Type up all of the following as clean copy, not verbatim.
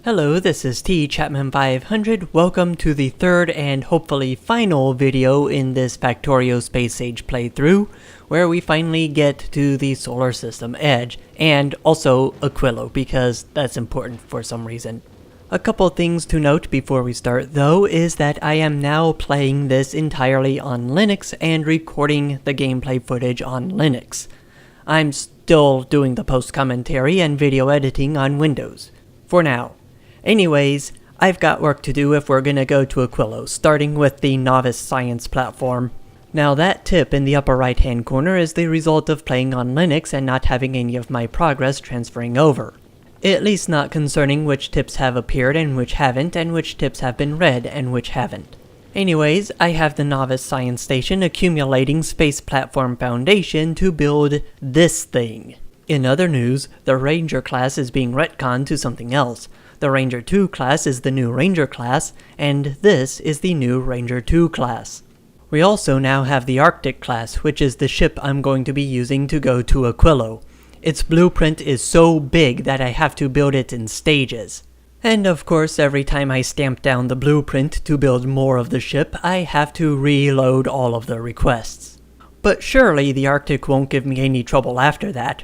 Hello, this is T Chapman 500. Welcome to the third and hopefully final video in this Factorio Space Age playthrough, where we finally get to the solar system edge, and also Aquilo, because that's important for some reason. A couple things to note before we start though is that I am now playing this entirely on Linux and recording the gameplay footage on Linux. I'm still doing the post-commentary and video editing on Windows, for now. Anyways, I've got work to do if we're gonna go to Aquilo, starting with the Nauvis science platform. Now that tip in the upper right hand corner is the result of playing on Linux and not having any of my progress transferring over. At least not concerning which tips have appeared and which haven't, and which tips have been read and which haven't. Anyways, I have the Nauvis science station accumulating space platform foundation to build this thing. In other news, the Ranger class is being retconned to something else. The Ranger 2 class is the new Ranger class, and this is the new Ranger 2 class. We also now have the Arctic class, which is the ship I'm going to be using to go to Aquilo. Its blueprint is so big that I have to build it in stages. And of course, every time I stamp down the blueprint to build more of the ship, I have to reload all of the requests. But surely the Arctic won't give me any trouble after that,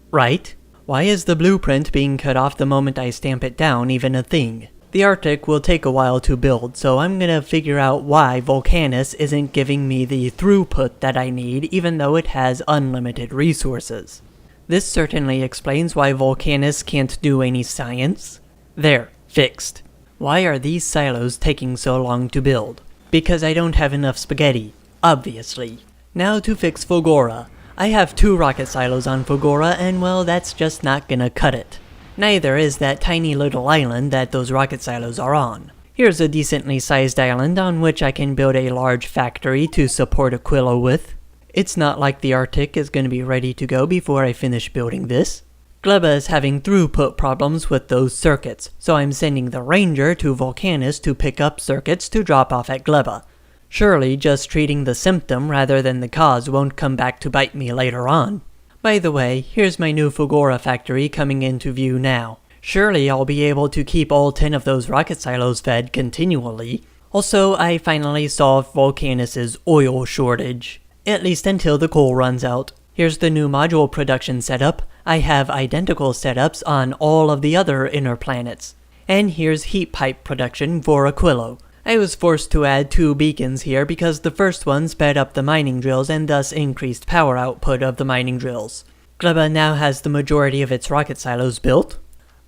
right? Why is the blueprint being cut off the moment I stamp it down even a thing? The Arctic will take a while to build, so I'm gonna figure out why Volcanus isn't giving me the throughput that I need even though it has unlimited resources. This certainly explains why Volcanus can't do any science. There, fixed. Why are these silos taking so long to build? Because I don't have enough spaghetti, obviously. Now to fix Fogora. I have 2 rocket silos on Fogora, and well, that's just not gonna cut it. Neither is that tiny little island that those rocket silos are on. Here's a decently sized island on which I can build a large factory to support Aquilo with. It's not like the Arctic is gonna be ready to go before I finish building this. Gleba is having throughput problems with those circuits, so I'm sending the Ranger to Volcanus to pick up circuits to drop off at Gleba. Surely just treating the symptom rather than the cause won't come back to bite me later on. By the way, here's my new Fogora factory coming into view now. Surely I'll be able to keep all 10 of those rocket silos fed continually. Also, I finally solved Volcanus' oil shortage. At least until the coal runs out. Here's the new module production setup. I have identical setups on all of the other inner planets. And here's heat pipe production for Aquilo. I was forced to add 2 beacons here because the first one sped up the mining drills and thus increased power output of the mining drills. Gleba now has the majority of its rocket silos built.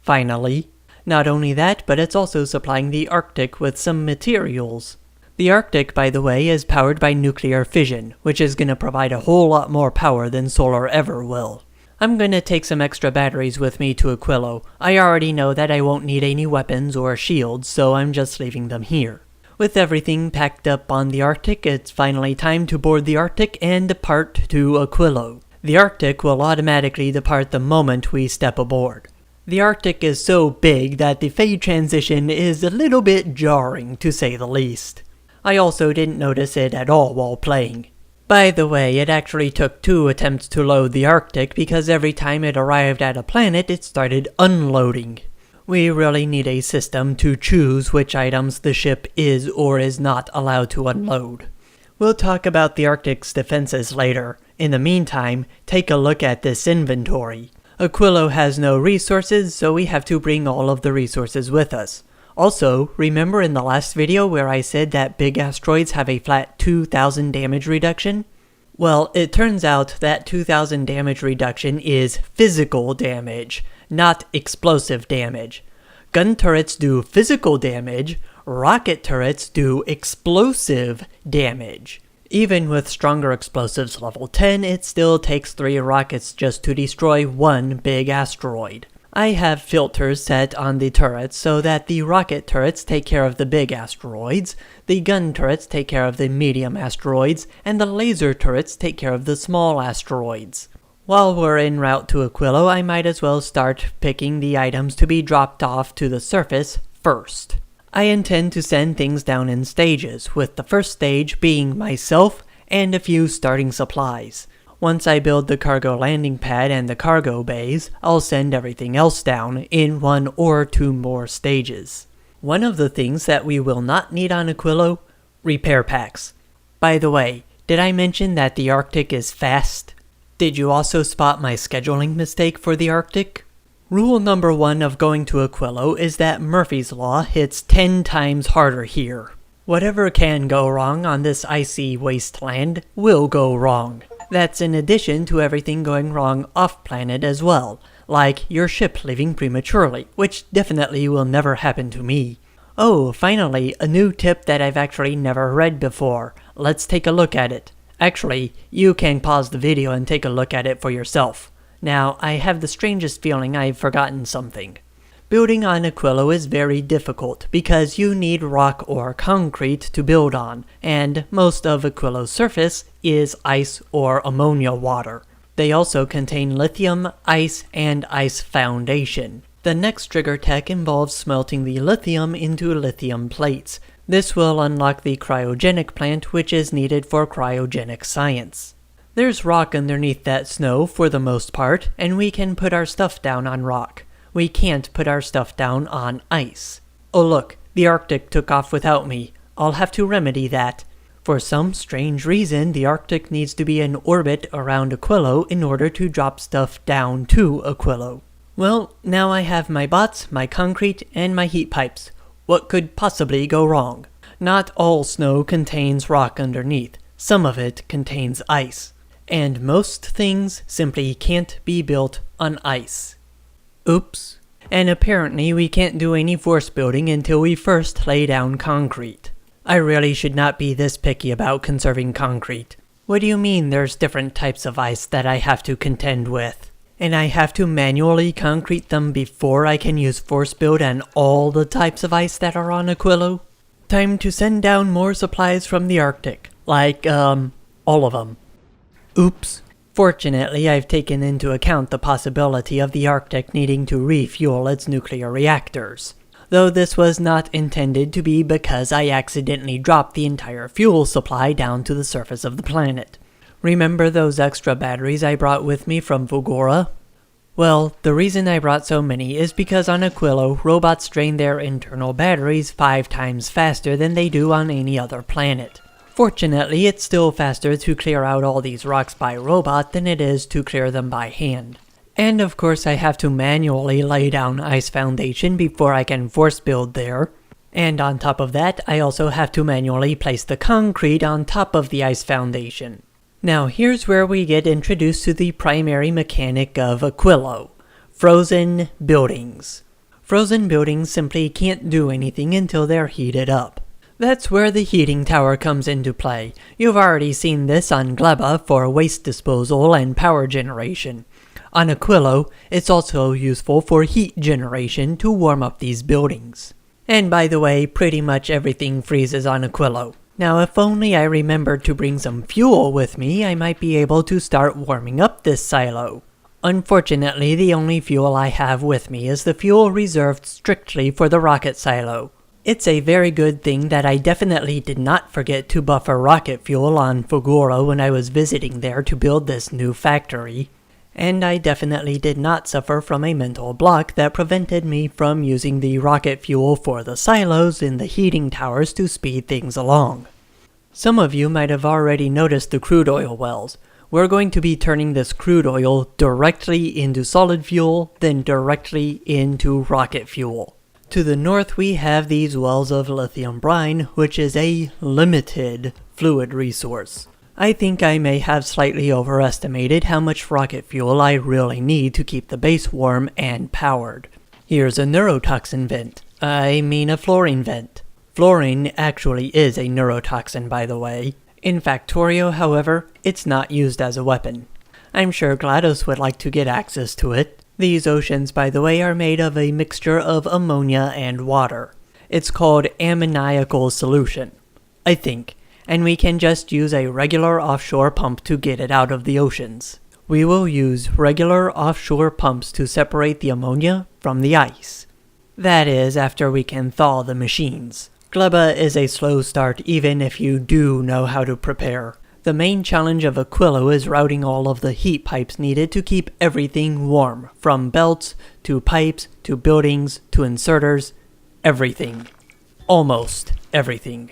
Finally. Not only that, but it's also supplying the Arctic with some materials. The Arctic, by the way, is powered by nuclear fission, which is going to provide a whole lot more power than solar ever will. I'm going to take some extra batteries with me to Aquilo. I already know that I won't need any weapons or shields, so I'm just leaving them here. With everything packed up on the Arctic, it's finally time to board the Arctic and depart to Aquilo. The Arctic will automatically depart the moment we step aboard. The Arctic is so big that the phase transition is a little bit jarring, to say the least. I also didn't notice it at all while playing. By the way, it actually took 2 attempts to load the Arctic because every time it arrived at a planet, it started unloading. We really need a system to choose which items the ship is or is not allowed to unload. We'll talk about the Arctic's defenses later. In the meantime, take a look at this inventory. Aquilo has no resources, so we have to bring all of the resources with us. Also, remember in the last video where I said that big asteroids have a flat 2,000 damage reduction? Well, it turns out that 2,000 damage reduction is physical damage, not explosive damage. Gun turrets do physical damage, rocket turrets do explosive damage. Even with stronger explosives level 10, it still takes 3 rockets just to destroy 1 big asteroid. I have filters set on the turrets so that the rocket turrets take care of the big asteroids, the gun turrets take care of the medium asteroids, and the laser turrets take care of the small asteroids. While we're en route to Aquilo, I might as well start picking the items to be dropped off to the surface first. I intend to send things down in stages, with the first stage being myself and a few starting supplies. Once I build the cargo landing pad and the cargo bays, I'll send everything else down in 1 or 2 more stages. One of the things that we will not need on Aquilo? Repair packs. By the way, did I mention that the Arctic is fast? Did you also spot my scheduling mistake for the Arctic? Rule number 1 of going to Aquilo is that Murphy's Law hits 10 times harder here. Whatever can go wrong on this icy wasteland will go wrong. That's in addition to everything going wrong off-planet as well, like your ship leaving prematurely, which definitely will never happen to me. Oh, finally, a new tip that I've actually never read before. Let's take a look at it. Actually, you can pause the video and take a look at it for yourself. Now, I have the strangest feeling I've forgotten something. Building on Aquilo is very difficult because you need rock or concrete to build on, and most of Aquilo's surface is ice or ammonia water. They also contain lithium, ice, and ice foundation. The next trigger tech involves smelting the lithium into lithium plates. This will unlock the cryogenic plant, which is needed for cryogenic science. There's rock underneath that snow for the most part, and we can put our stuff down on rock. We can't put our stuff down on ice. Oh look, the Arctic took off without me. I'll have to remedy that. For some strange reason, the Arctic needs to be in orbit around Aquilo in order to drop stuff down to Aquilo. Well, now I have my bots, my concrete, and my heat pipes. What could possibly go wrong? Not all snow contains rock underneath. Some of it contains ice. And most things simply can't be built on ice. Oops. And apparently we can't do any force building until we first lay down concrete. I really should not be this picky about conserving concrete. What do you mean there's different types of ice that I have to contend with? And I have to manually concrete them before I can use force build on all the types of ice that are on Aquilo? Time to send down more supplies from the Arctic. Like, all of them. Oops. Fortunately, I've taken into account the possibility of the Arctic needing to refuel its nuclear reactors. Though this was not intended to be because I accidentally dropped the entire fuel supply down to the surface of the planet. Remember those extra batteries I brought with me from Vogora? Well, the reason I brought so many is because on Aquilo, robots drain their internal batteries 5 times faster than they do on any other planet. Fortunately, it's still faster to clear out all these rocks by robot than it is to clear them by hand. And of course I have to manually lay down ice foundation before I can force build there. And on top of that, I also have to manually place the concrete on top of the ice foundation. Now here's where we get introduced to the primary mechanic of Aquilo: frozen buildings. Frozen buildings simply can't do anything until they're heated up. That's where the heating tower comes into play. You've already seen this on Gleba for waste disposal and power generation. On Aquilo, it's also useful for heat generation to warm up these buildings. And by the way, pretty much everything freezes on Aquilo. Now if only I remembered to bring some fuel with me, I might be able to start warming up this silo. Unfortunately, the only fuel I have with me is the fuel reserved strictly for the rocket silo. It's a very good thing that I definitely did not forget to buffer rocket fuel on Factorio when I was visiting there to build this new factory. And I definitely did not suffer from a mental block that prevented me from using the rocket fuel for the silos in the heating towers to speed things along. Some of you might have already noticed the crude oil wells. We're going to be turning this crude oil directly into solid fuel, then directly into rocket fuel. To the north we have these wells of lithium brine, which is a limited fluid resource. I think I may have slightly overestimated how much rocket fuel I really need to keep the base warm and powered. Here's a neurotoxin vent. I mean a fluorine vent. Fluorine actually is a neurotoxin, by the way. In Factorio, however, it's not used as a weapon. I'm sure GLaDOS would like to get access to it. These oceans, by the way, are made of a mixture of ammonia and water. It's called ammoniacal solution, I think, and we can just use a regular offshore pump to get it out of the oceans. We will use regular offshore pumps to separate the ammonia from the ice. That is, after we can thaw the machines. Gleba is a slow start even if you do know how to prepare. The main challenge of Aquilo is routing all of the heat pipes needed to keep everything warm, from belts, to pipes, to buildings, to inserters, everything. Almost everything.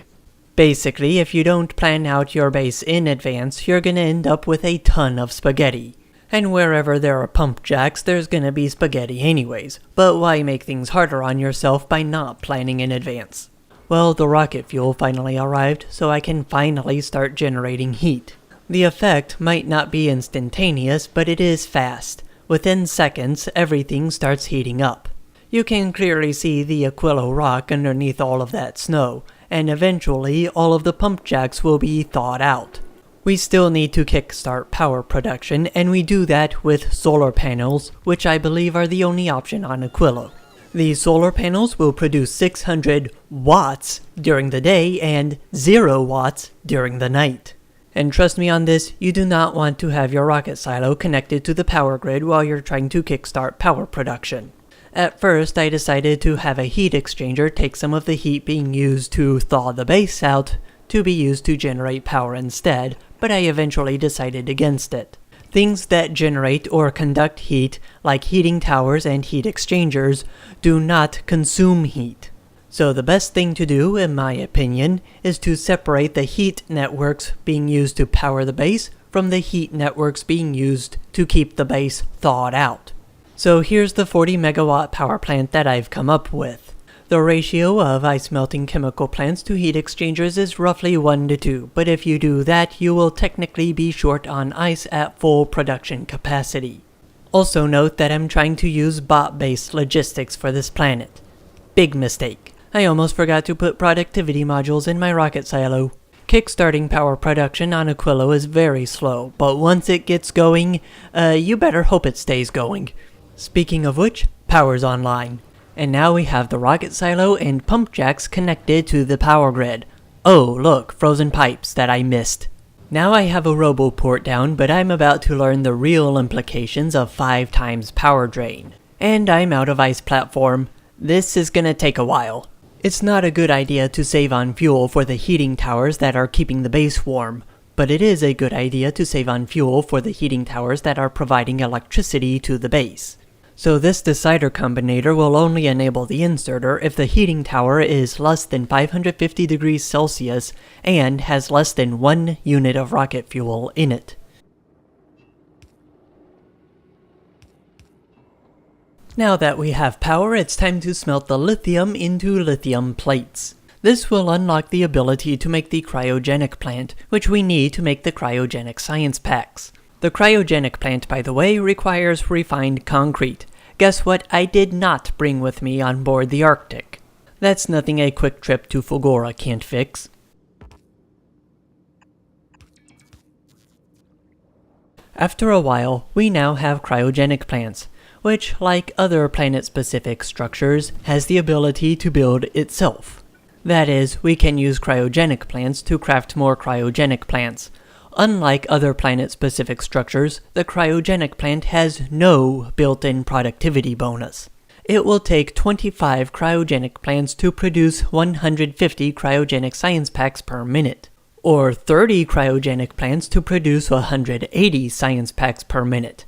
Basically, if you don't plan out your base in advance, you're gonna end up with a ton of spaghetti. And wherever there are pump jacks, there's gonna be spaghetti anyways, but why make things harder on yourself by not planning in advance? Well, the rocket fuel finally arrived, so I can finally start generating heat. The effect might not be instantaneous, but it is fast. Within seconds, everything starts heating up. You can clearly see the Aquilo rock underneath all of that snow, and eventually all of the pump jacks will be thawed out. We still need to kickstart power production, and we do that with solar panels, which I believe are the only option on Aquilo. These solar panels will produce 600 watts during the day and 0 watts during the night. And trust me on this, you do not want to have your rocket silo connected to the power grid while you're trying to kickstart power production. At first, I decided to have a heat exchanger take some of the heat being used to thaw the base out to be used to generate power instead, but I eventually decided against it. Things that generate or conduct heat, like heating towers and heat exchangers, do not consume heat. So the best thing to do, in my opinion, is to separate the heat networks being used to power the base from the heat networks being used to keep the base thawed out. So here's the 40 megawatt power plant that I've come up with. The ratio of ice melting chemical plants to heat exchangers is roughly 1 to 2, but if you do that, you will technically be short on ice at full production capacity. Also note that I'm trying to use bot-based logistics for this planet. Big mistake. I almost forgot to put productivity modules in my rocket silo. Kickstarting power production on Aquilo is very slow, but once it gets going, you better hope it stays going. Speaking of which, power's online. And now we have the rocket silo and pump jacks connected to the power grid. Oh, look, frozen pipes that I missed. Now I have a roboport down, but I'm about to learn the real implications of 5 times power drain. And I'm out of ice platform. This is gonna take a while. It's not a good idea to save on fuel for the heating towers that are keeping the base warm, but it is a good idea to save on fuel for the heating towers that are providing electricity to the base. So this decider combinator will only enable the inserter if the heating tower is less than 550 degrees Celsius and has less than 1 unit of rocket fuel in it. Now that we have power, it's time to smelt the lithium into lithium plates. This will unlock the ability to make the cryogenic plant, which we need to make the cryogenic science packs. The cryogenic plant, by the way, requires refined concrete. Guess what I did not bring with me on board the Arctic? That's nothing a quick trip to Fulgora can't fix. After a while, we now have cryogenic plants, which, like other planet-specific structures, has the ability to build itself. That is, we can use cryogenic plants to craft more cryogenic plants. Unlike other planet-specific structures, the cryogenic plant has no built-in productivity bonus. It will take 25 cryogenic plants to produce 150 cryogenic science packs per minute, or 30 cryogenic plants to produce 180 science packs per minute.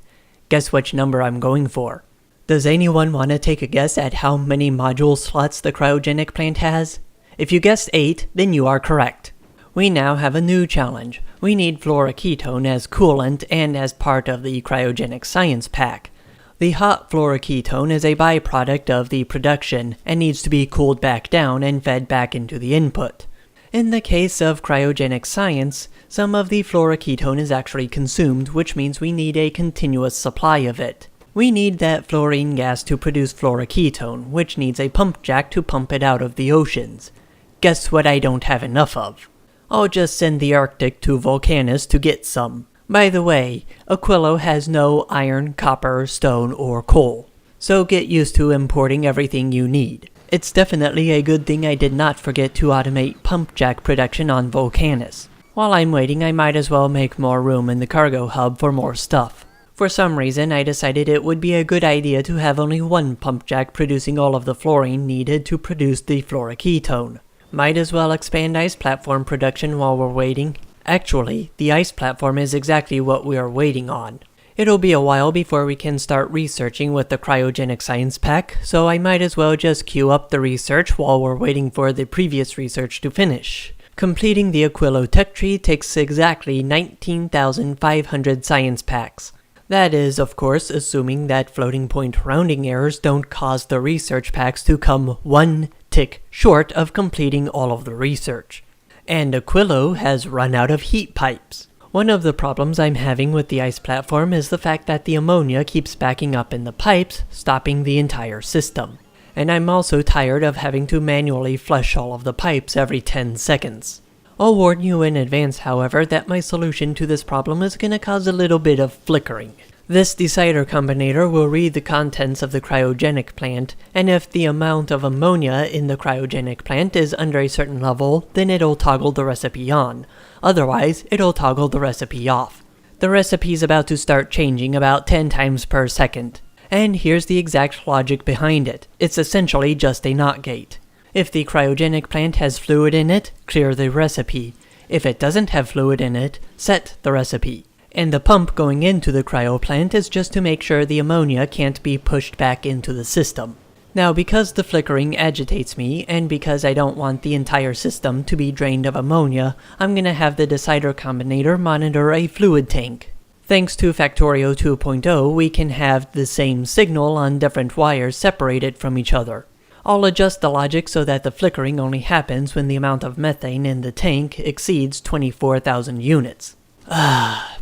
Guess which number I'm going for? Does anyone want to take a guess at how many module slots the cryogenic plant has? If you guessed 8, then you are correct. We now have a new challenge. We need fluoroketone as coolant and as part of the cryogenic science pack. The hot fluoroketone is a byproduct of the production and needs to be cooled back down and fed back into the input. In the case of cryogenic science, some of the fluoroketone is actually consumed, which means we need a continuous supply of it. We need that fluorine gas to produce fluoroketone, which needs a pump jack to pump it out of the oceans. Guess what I don't have enough of? I'll just send the Arctic to Vulcanus to get some. By the way, Aquilo has no iron, copper, stone, or coal, so get used to importing everything you need. It's definitely a good thing I did not forget to automate pump jack production on Vulcanus. While I'm waiting, I might as well make more room in the cargo hub for more stuff. For some reason, I decided it would be a good idea to have only one pump jack producing all of the fluorine needed to produce the fluoroketone. Might as well expand ice platform production while we're waiting. Actually, the ice platform is exactly what we are waiting on. It'll be a while before we can start researching with the cryogenic science pack, so I might as well just queue up the research while we're waiting for the previous research to finish. Completing the Aquilo tech tree takes exactly 19,500 science packs. That is, of course, assuming that floating point rounding errors don't cause the research packs to come one tick short of completing all of the research. And Aquilo has run out of heat pipes. One of the problems I'm having with the ice platform is the fact that the ammonia keeps backing up in the pipes, stopping the entire system. And I'm also tired of having to manually flush all of the pipes every 10 seconds. I'll warn you in advance, however, that my solution to this problem is going to cause a little bit of flickering. This decider combinator will read the contents of the cryogenic plant, and if the amount of ammonia in the cryogenic plant is under a certain level, then it'll toggle the recipe on. Otherwise, it'll toggle the recipe off. The recipe's about to start changing about 10 times per second. And here's the exact logic behind it. It's essentially just a NOT gate. If the cryogenic plant has fluid in it, clear the recipe. If it doesn't have fluid in it, set the recipe. And the pump going into the cryo plant is just to make sure the ammonia can't be pushed back into the system. Now, because the flickering agitates me, and because I don't want the entire system to be drained of ammonia, I'm gonna have the decider combinator monitor a fluid tank. Thanks to Factorio 2.0, we can have the same signal on different wires separated from each other. I'll adjust the logic so that the flickering only happens when the amount of methane in the tank exceeds 24,000 units.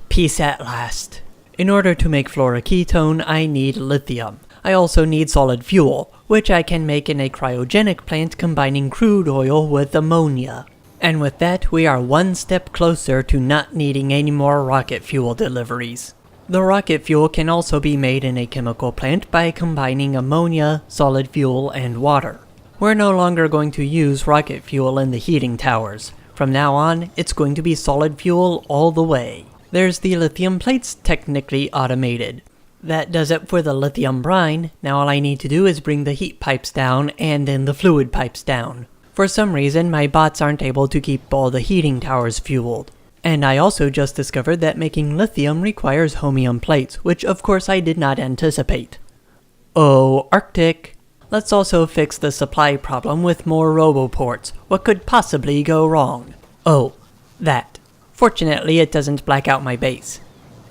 Peace at last. In order to make fluoroketone, I need lithium. I also need solid fuel, which I can make in a cryogenic plant combining crude oil with ammonia. And with that, we are one step closer to not needing any more rocket fuel deliveries. The rocket fuel can also be made in a chemical plant by combining ammonia, solid fuel, and water. We're no longer going to use rocket fuel in the heating towers. From now on, it's going to be solid fuel all the way. There's the lithium plates, technically automated. That does it for the lithium brine. Now all I need to do is bring the heat pipes down and then the fluid pipes down. For some reason, my bots aren't able to keep all the heating towers fueled. And I also just discovered that making lithium requires homium plates, which of course I did not anticipate. Oh, Arctic! Let's also fix the supply problem with more roboports. What could possibly go wrong? Oh, that. Fortunately, it doesn't black out my base.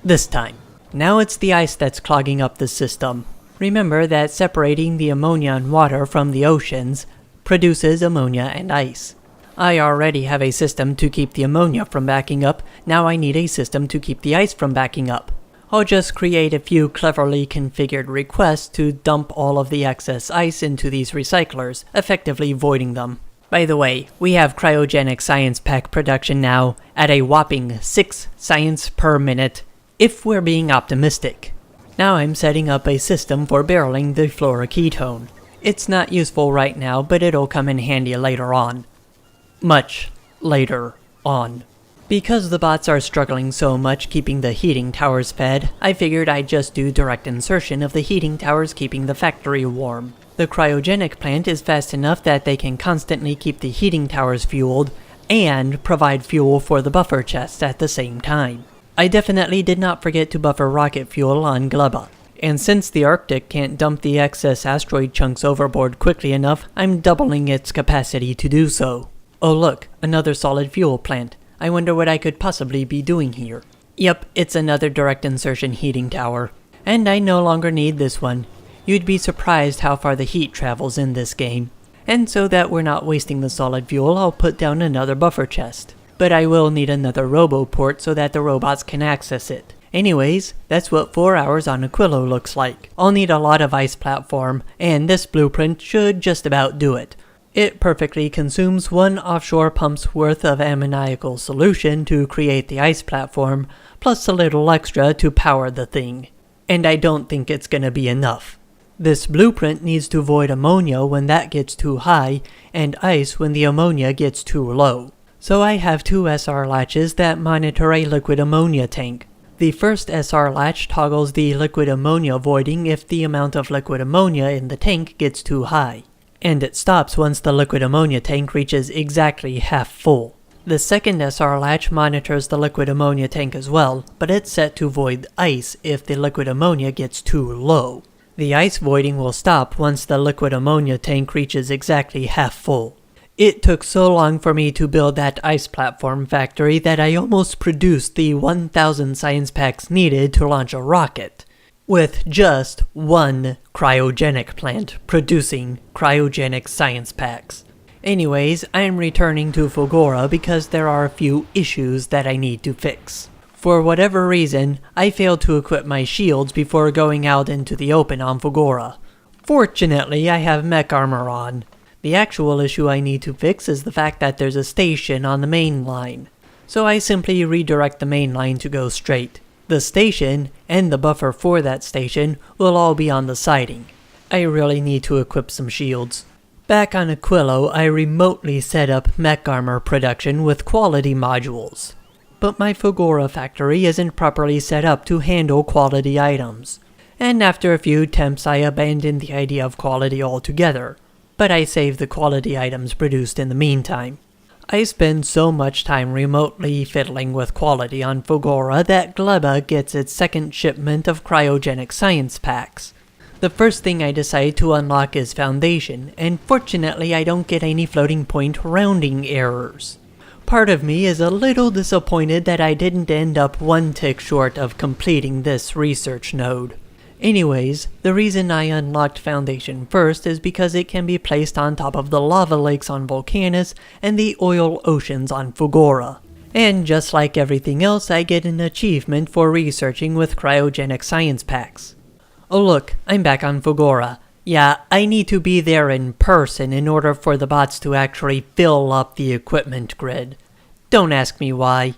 This time. Now it's the ice that's clogging up the system. Remember that separating the ammonia and water from the oceans produces ammonia and ice. I already have a system to keep the ammonia from backing up, now I need a system to keep the ice from backing up. I'll just create a few cleverly configured requests to dump all of the excess ice into these recyclers, effectively voiding them. By the way, we have cryogenic science pack production now at a whopping 6 science per minute, if we're being optimistic. Now I'm setting up a system for barreling the fluoroketone. It's not useful right now, but it'll come in handy later on. Much later on. Because the bots are struggling so much keeping the heating towers fed, I figured I'd just do direct insertion of the heating towers keeping the factory warm. The cryogenic plant is fast enough that they can constantly keep the heating towers fueled and provide fuel for the buffer chests at the same time. I definitely did not forget to buffer rocket fuel on Gleba. And since the Arctic can't dump the excess asteroid chunks overboard quickly enough, I'm doubling its capacity to do so. Oh look, another solid fuel plant. I wonder what I could possibly be doing here. Yep, it's another direct insertion heating tower. And I no longer need this one. You'd be surprised how far the heat travels in this game. And so that we're not wasting the solid fuel, I'll put down another buffer chest. But I will need another roboport so that the robots can access it. Anyways, that's what 4 hours on Aquilo looks like. I'll need a lot of ice platform, and this blueprint should just about do it. It perfectly consumes 1 offshore pump's worth of ammoniacal solution to create the ice platform, plus a little extra to power the thing. And I don't think it's gonna be enough. This blueprint needs to void ammonia when that gets too high, and ice when the ammonia gets too low. So I have 2 SR latches that monitor a liquid ammonia tank. The first SR latch toggles the liquid ammonia voiding if the amount of liquid ammonia in the tank gets too high. And it stops once the liquid ammonia tank reaches exactly half full. The second SR latch monitors the liquid ammonia tank as well, but it's set to void ice if the liquid ammonia gets too low. The ice voiding will stop once the liquid ammonia tank reaches exactly half full. It took so long for me to build that ice platform factory that I almost produced the 1,000 science packs needed to launch a rocket, with just one cryogenic plant producing cryogenic science packs. Anyways, I'm returning to Factorio because there are a few issues that I need to fix. For whatever reason, I failed to equip my shields before going out into the open on Factorio. Fortunately, I have mech armor on. The actual issue I need to fix is the fact that there's a station on the main line. So I simply redirect the main line to go straight. The station, and the buffer for that station, will all be on the siding. I really need to equip some shields. Back on Aquilo, I remotely set up mech armor production with quality modules. But my Factorio factory isn't properly set up to handle quality items. And after a few attempts I abandoned the idea of quality altogether. But I saved the quality items produced in the meantime. I spend so much time remotely fiddling with quality on Factorio that Gleba gets its second shipment of cryogenic science packs. The first thing I decide to unlock is Foundation, and fortunately I don't get any floating point rounding errors. Part of me is a little disappointed that I didn't end up one tick short of completing this research node. Anyways, the reason I unlocked Foundation first is because it can be placed on top of the lava lakes on Vulcanus and the oil oceans on Factorio. And just like everything else, I get an achievement for researching with cryogenic science packs. Oh look, I'm back on Factorio. Yeah, I need to be there in person in order for the bots to actually fill up the equipment grid. Don't ask me why.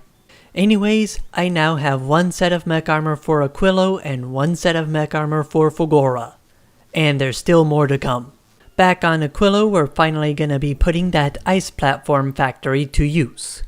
Anyways, I now have one set of mech armor for Aquilo and one set of mech armor for Factorio. And there's still more to come. Back on Aquilo, we're finally gonna be putting that ice platform factory to use.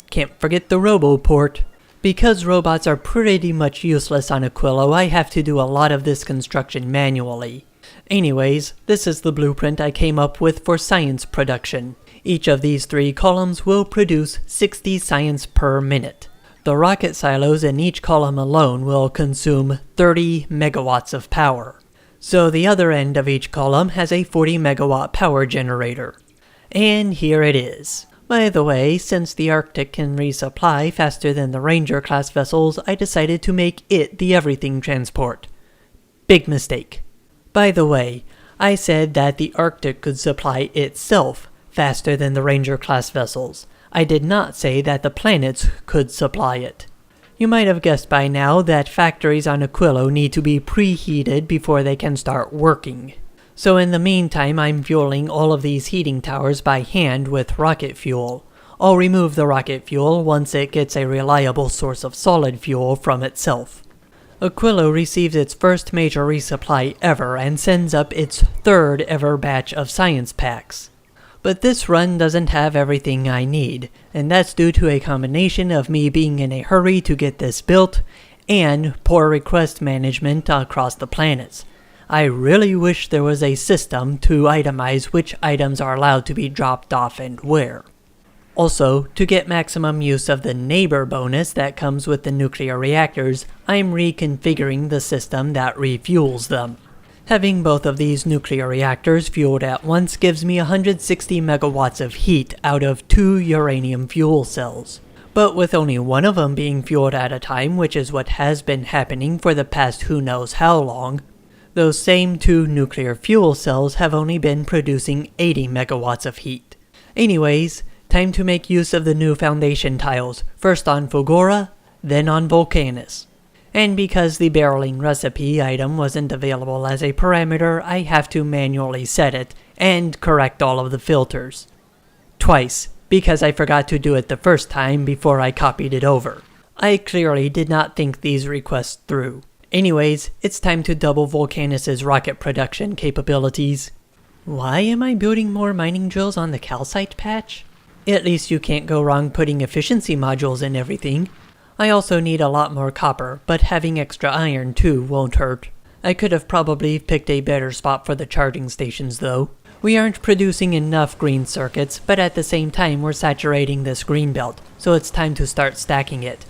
Can't forget the Roboport. Because robots are pretty much useless on Aquilo, I have to do a lot of this construction manually. Anyways, this is the blueprint I came up with for science production. Each of these 3 columns will produce 60 science per minute. The rocket silos in each column alone will consume 30 megawatts of power. So the other end of each column has a 40 megawatt power generator. And here it is. By the way, since the Arctic can resupply faster than the Ranger class vessels, I decided to make it the everything transport. Big mistake. By the way, I said that the Arctic could supply itself faster than the Ranger class vessels. I did not say that the planets could supply it. You might have guessed by now that factories on Aquilo need to be preheated before they can start working. So in the meantime, I'm fueling all of these heating towers by hand with rocket fuel. I'll remove the rocket fuel once it gets a reliable source of solid fuel from itself. Aquilo receives its first major resupply ever and sends up its 3rd ever batch of science packs. But this run doesn't have everything I need, and that's due to a combination of me being in a hurry to get this built and poor request management across the planets. I really wish there was a system to itemize which items are allowed to be dropped off and where. Also, to get maximum use of the neighbor bonus that comes with the nuclear reactors, I'm reconfiguring the system that refuels them. Having both of these nuclear reactors fueled at once gives me 160 megawatts of heat out of 2 uranium fuel cells. But with only one of them being fueled at a time, which is what has been happening for the past who knows how long, those same 2 nuclear fuel cells have only been producing 80 megawatts of heat. Anyways, time to make use of the new foundation tiles, first on Factorio, then on Vulcanus. And because the barreling recipe item wasn't available as a parameter, I have to manually set it and correct all of the filters. Twice, because I forgot to do it the first time before I copied it over. I clearly did not think these requests through. Anyways, it's time to double Vulcanus' rocket production capabilities. Why am I building more mining drills on the calcite patch? At least you can't go wrong putting efficiency modules in everything. I also need a lot more copper, but having extra iron too won't hurt. I could have probably picked a better spot for the charging stations though. We aren't producing enough green circuits, but at the same time we're saturating this green belt, so it's time to start stacking it.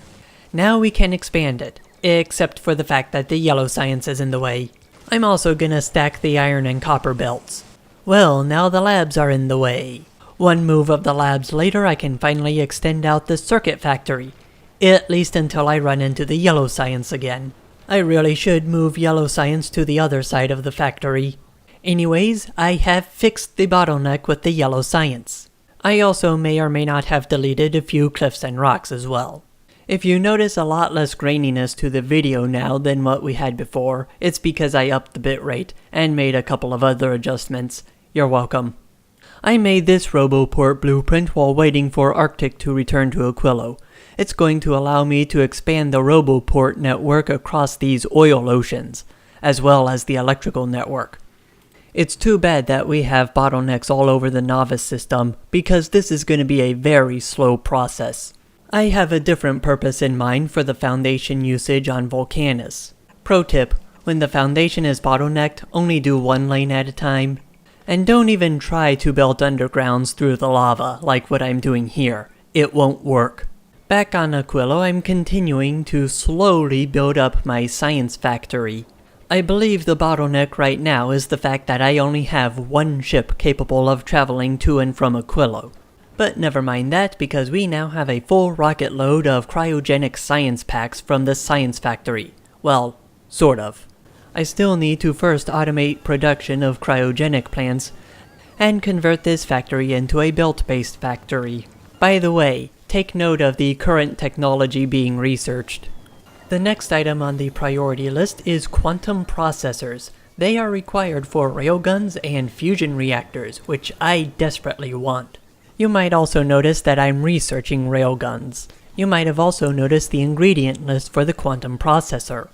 Now we can expand it, except for the fact that the yellow science is in the way. I'm also gonna stack the iron and copper belts. Well, now the labs are in the way. One move of the labs later, I can finally extend out the circuit factory. At least until I run into the yellow science again. I really should move yellow science to the other side of the factory. Anyways, I have fixed the bottleneck with the yellow science. I also may or may not have deleted a few cliffs and rocks as well. If you notice a lot less graininess to the video now than what we had before, it's because I upped the bitrate and made a couple of other adjustments. You're welcome. I made this RoboPort blueprint while waiting for Arctic to return to Aquilo. It's going to allow me to expand the RoboPort network across these oil oceans, as well as the electrical network. It's too bad that we have bottlenecks all over the Nauvis system, because this is going to be a very slow process. I have a different purpose in mind for the foundation usage on Volcanus. Pro tip, when the foundation is bottlenecked, only do one lane at a time. And don't even try to build undergrounds through the lava like what I'm doing here. It won't work. Back on Aquilo, I'm continuing to slowly build up my science factory. I believe the bottleneck right now is the fact that I only have one ship capable of traveling to and from Aquilo. But never mind that, because we now have a full rocket load of cryogenic science packs from the science factory. Well, sort of. I still need to first automate production of cryogenic plants and convert this factory into a belt-based factory. By the way, take note of the current technology being researched. The next item on the priority list is quantum processors. They are required for railguns and fusion reactors, which I desperately want. You might also notice that I'm researching railguns. You might have also noticed the ingredient list for the quantum processor.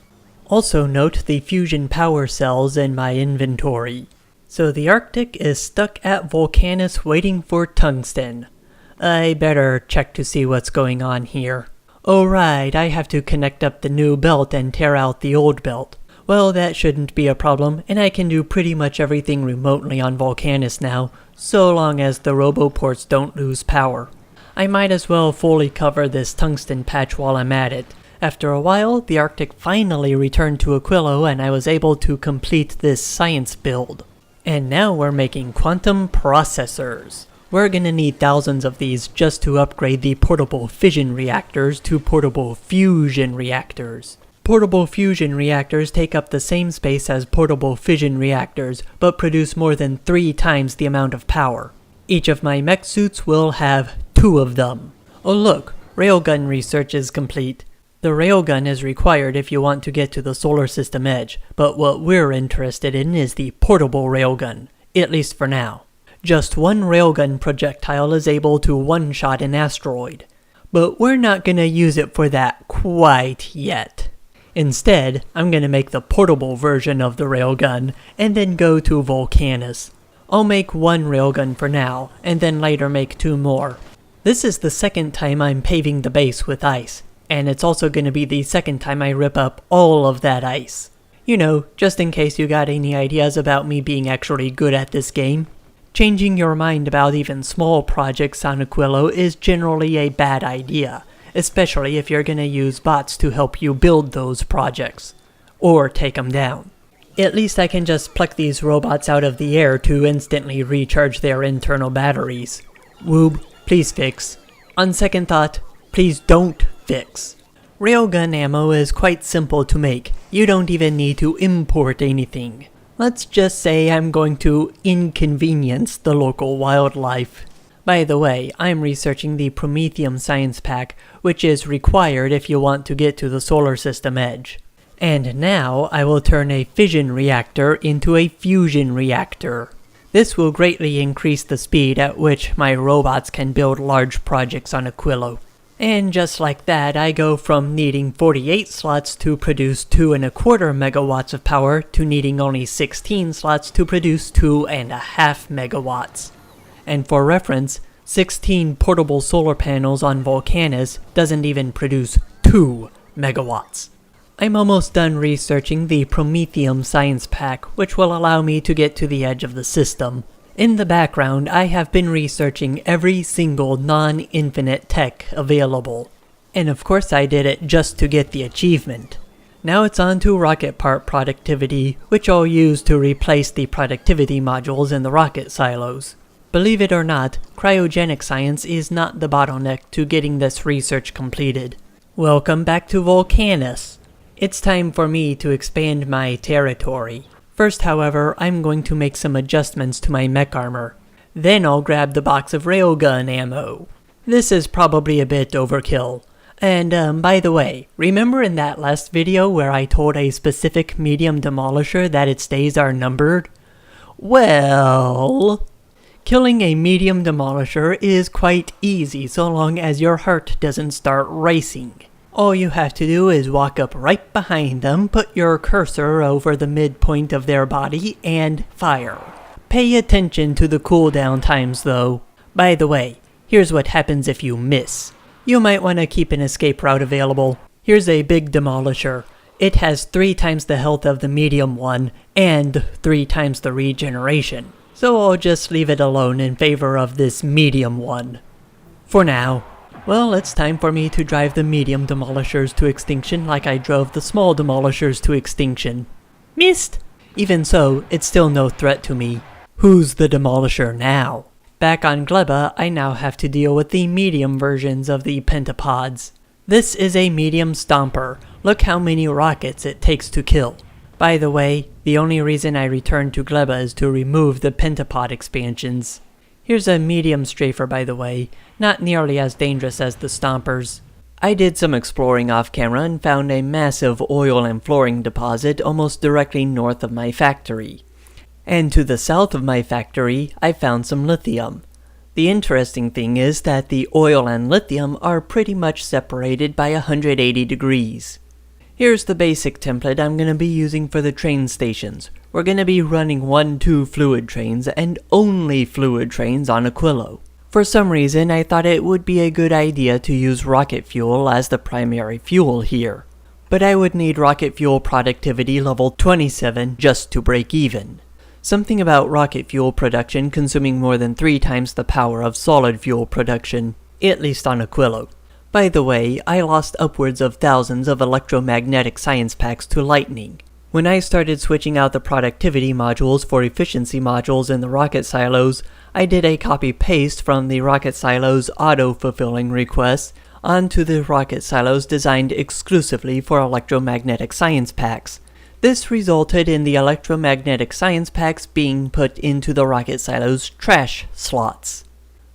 Also note the fusion power cells in my inventory. So the Arctic is stuck at Volcanus waiting for tungsten. I better check to see what's going on here. Oh right, I have to connect up the new belt and tear out the old belt. Well, that shouldn't be a problem, and I can do pretty much everything remotely on Volcanus now, so long as the RoboPorts don't lose power. I might as well fully cover this tungsten patch while I'm at it. After a while, the Arctic finally returned to Aquilo and I was able to complete this science build. And now we're making quantum processors. We're gonna need thousands of these just to upgrade the portable fission reactors to portable fusion reactors. Portable fusion reactors take up the same space as portable fission reactors, but produce more than 3 times the amount of power. Each of my mech suits will have 2 of them. Oh look, railgun research is complete. The railgun is required if you want to get to the solar system edge, but what we're interested in is the portable railgun, at least for now. Just one railgun projectile is able to one-shot an asteroid, but we're not gonna use it for that quite yet. Instead, I'm gonna make the portable version of the railgun, and then go to Volcanus. I'll make 1 railgun for now, and then later make 2 more. This is the second time I'm paving the base with ice. And it's also going to be the second time I rip up all of that ice. You know, just in case you got any ideas about me being actually good at this game. Changing your mind about even small projects on Aquilo is generally a bad idea, especially if you're going to use bots to help you build those projects. Or take them down. At least I can just pluck these robots out of the air to instantly recharge their internal batteries. Woob, please fix. On second thought, please don't fix. Railgun ammo is quite simple to make. You don't even need to import anything. Let's just say I'm going to inconvenience the local wildlife. By the way, I'm researching the Promethium Science Pack, which is required if you want to get to the solar system edge. And now I will turn a fission reactor into a fusion reactor. This will greatly increase the speed at which my robots can build large projects on Aquilo. And just like that, I go from needing 48 slots to produce 2.25 megawatts of power to needing only 16 slots to produce 2.5 megawatts. And for reference, 16 portable solar panels on Volcanus doesn't even produce 2 megawatts. I'm almost done researching the Promethium Science Pack, which will allow me to get to the edge of the system. In the background, I have been researching every single non-infinite tech available. And of course I did it just to get the achievement. Now it's on to rocket part productivity, which I'll use to replace the productivity modules in the rocket silos. Believe it or not, cryogenic science is not the bottleneck to getting this research completed. Welcome back to Volcanus. It's time for me to expand my territory. First, however, I'm going to make some adjustments to my mech armor. Then I'll grab the box of railgun ammo. This is probably a bit overkill. And by the way, remember in that last video where I told a specific medium demolisher that its days are numbered? Well, killing a medium demolisher is quite easy so long as your heart doesn't start racing. All you have to do is walk up right behind them, put your cursor over the midpoint of their body, and fire. Pay attention to the cooldown times though. By the way, here's what happens if you miss. You might want to keep an escape route available. Here's a big demolisher. It has 3 times the health of the medium one, and 3 times the regeneration. So I'll just leave it alone in favor of this medium one. For now. Well, it's time for me to drive the medium demolishers to extinction like I drove the small demolishers to extinction. Missed! Even so, it's still no threat to me. Who's the demolisher now? Back on Gleba, I now have to deal with the medium versions of the pentapods. This is a medium stomper. Look how many rockets it takes to kill. By the way, the only reason I returned to Gleba is to remove the pentapod expansions. Here's a medium strafer, by the way, not nearly as dangerous as the stompers. I did some exploring off camera and found a massive oil and fluorine deposit almost directly north of my factory. And to the south of my factory, I found some lithium. The interesting thing is that the oil and lithium are pretty much separated by 180 degrees. Here's the basic template I'm going to be using for the train stations. We're going to be running 1-2 fluid trains and only fluid trains on Aquilo. For some reason, I thought it would be a good idea to use rocket fuel as the primary fuel here. But I would need rocket fuel productivity level 27 just to break even. Something about rocket fuel production consuming more than 3 times the power of solid fuel production, at least on Aquilo. By the way, I lost upwards of thousands of electromagnetic science packs to lightning. When I started switching out the productivity modules for efficiency modules in the rocket silos, I did a copy-paste from the rocket silos auto-fulfilling requests onto the rocket silos designed exclusively for electromagnetic science packs. This resulted in the electromagnetic science packs being put into the rocket silos trash slots.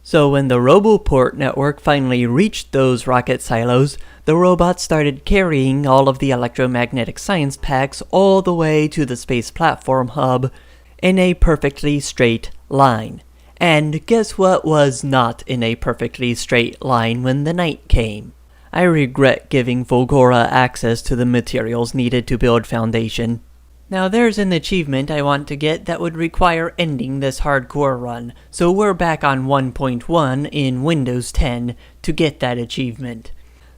So when the RoboPort network finally reached those rocket silos, the robots started carrying all of the electromagnetic science packs all the way to the space platform hub in a perfectly straight line. And guess what was not in a perfectly straight line when the night came? I regret giving Fulgora access to the materials needed to build Foundation. Now there's an achievement I want to get that would require ending this hardcore run, so we're back on 1.1 in Windows 10 to get that achievement.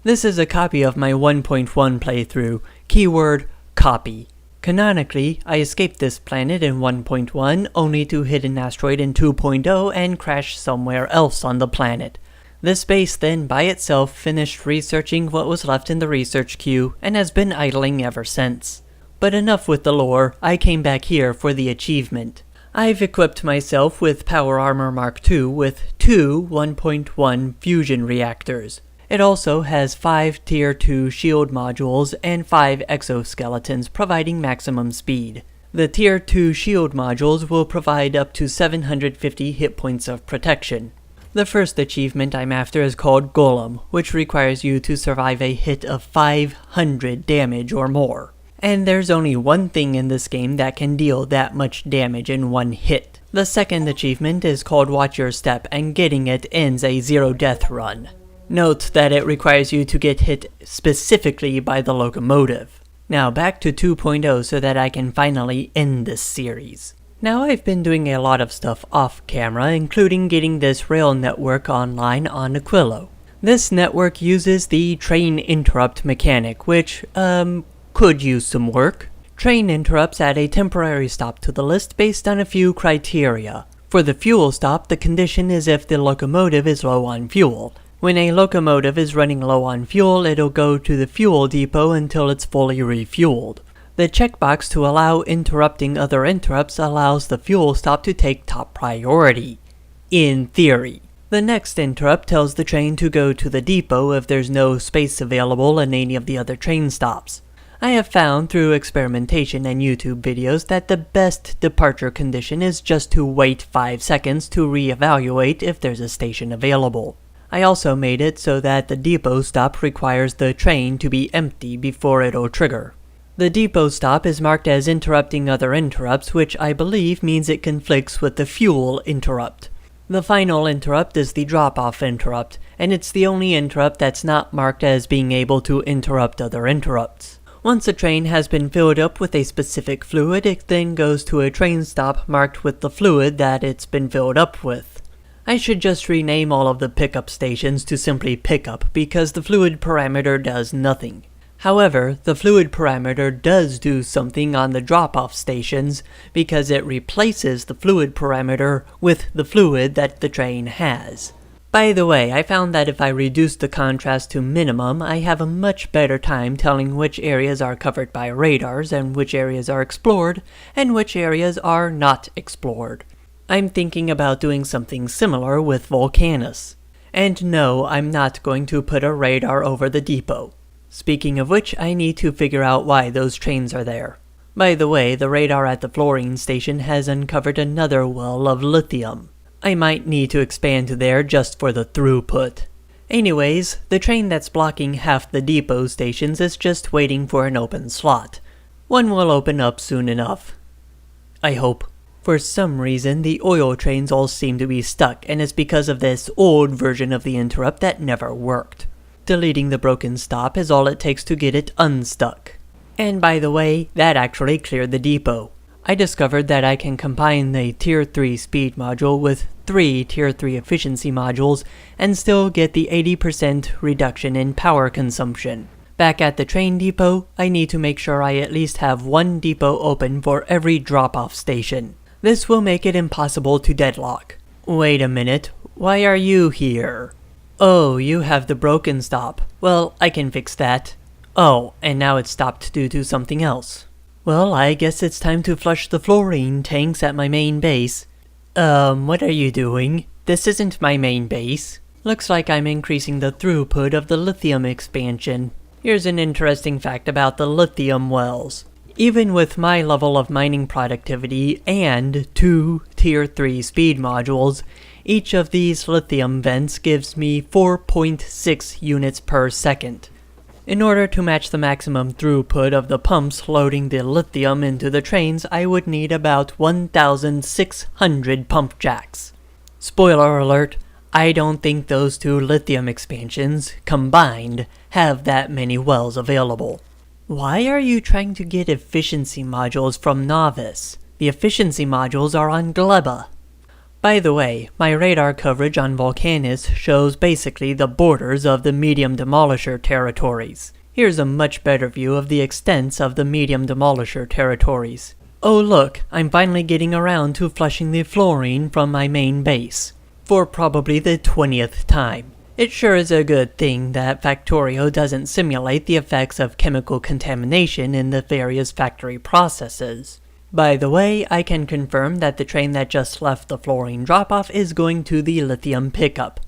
This is a copy of my 1.1 playthrough, keyword copy. Canonically, I escaped this planet in 1.1 only to hit an asteroid in 2.0 and crash somewhere else on the planet. This base then by itself finished researching what was left in the research queue and has been idling ever since. But enough with the lore, I came back here for the achievement. I've equipped myself with Power Armor Mark II with 2 1.1 fusion reactors. It also has 5 Tier 2 shield modules and 5 exoskeletons providing maximum speed. The Tier 2 shield modules will provide up to 750 hit points of protection. The first achievement I'm after is called Golem, which requires you to survive a hit of 500 damage or more. And there's only one thing in this game that can deal that much damage in one hit. The second achievement is called Watch Your Step, and getting it ends a 0 death run. Note that it requires you to get hit specifically by the locomotive. Now back to 2.0 so that I can finally end this series. Now I've been doing a lot of stuff off camera, including getting this rail network online on Aquilo. This network uses the train interrupt mechanic, which, could use some work. Train interrupts add a temporary stop to the list based on a few criteria. For the fuel stop, the condition is if the locomotive is low on fuel. When a locomotive is running low on fuel, it'll go to the fuel depot until it's fully refueled. The checkbox to allow interrupting other interrupts allows the fuel stop to take top priority. In theory. The next interrupt tells the train to go to the depot if there's no space available in any of the other train stops. I have found through experimentation and YouTube videos that the best departure condition is just to wait 5 seconds to reevaluate if there's a station available. I also made it so that the depot stop requires the train to be empty before it'll trigger. The depot stop is marked as interrupting other interrupts, which I believe means it conflicts with the fuel interrupt. The final interrupt is the drop-off interrupt, and it's the only interrupt that's not marked as being able to interrupt other interrupts. Once a train has been filled up with a specific fluid, it then goes to a train stop marked with the fluid that it's been filled up with. I should just rename all of the pickup stations to simply pickup because the fluid parameter does nothing. However, the fluid parameter does do something on the drop-off stations because it replaces the fluid parameter with the fluid that the train has. By the way, I found that if I reduce the contrast to minimum, I have a much better time telling which areas are covered by radars and which areas are explored and which areas are not explored. I'm thinking about doing something similar with Volcanus. And no, I'm not going to put a radar over the depot. Speaking of which, I need to figure out why those trains are there. By the way, the radar at the fluorine station has uncovered another well of lithium. I might need to expand to there just for the throughput. Anyways, the train that's blocking half the depot stations is just waiting for an open slot. One will open up soon enough. I hope. For some reason, the oil trains all seem to be stuck, and it's because of this old version of the interrupt that never worked. Deleting the broken stop is all it takes to get it unstuck. And by the way, that actually cleared the depot. I discovered that I can combine the Tier 3 speed module with 3 Tier 3 efficiency modules and still get the 80% reduction in power consumption. Back at the train depot, I need to make sure I at least have one depot open for every drop-off station. This will make it impossible to deadlock. Wait a minute, why are you here? Oh, you have the broken stop. Well, I can fix that. Oh, and now it's stopped due to something else. Well, I guess it's time to flush the fluorine tanks at my main base. What are you doing? This isn't my main base. Looks like I'm increasing the throughput of the lithium expansion. Here's an interesting fact about the lithium wells. Even with my level of mining productivity and 2 Tier 3 speed modules, each of these lithium vents gives me 4.6 units per second. In order to match the maximum throughput of the pumps loading the lithium into the trains, I would need about 1,600 pump jacks. Spoiler alert, I don't think those 2 lithium expansions, combined, have that many wells available. Why are you trying to get efficiency modules from Nauvis? The efficiency modules are on Gleba. By the way, my radar coverage on Volcanus shows basically the borders of the medium demolisher territories. Here's a much better view of the extents of the medium demolisher territories. Oh look, I'm finally getting around to flushing the fluorine from my main base. For probably the 20th time. It sure is a good thing that Factorio doesn't simulate the effects of chemical contamination in the various factory processes. By the way, I can confirm that the train that just left the fluorine drop-off is going to the lithium pickup.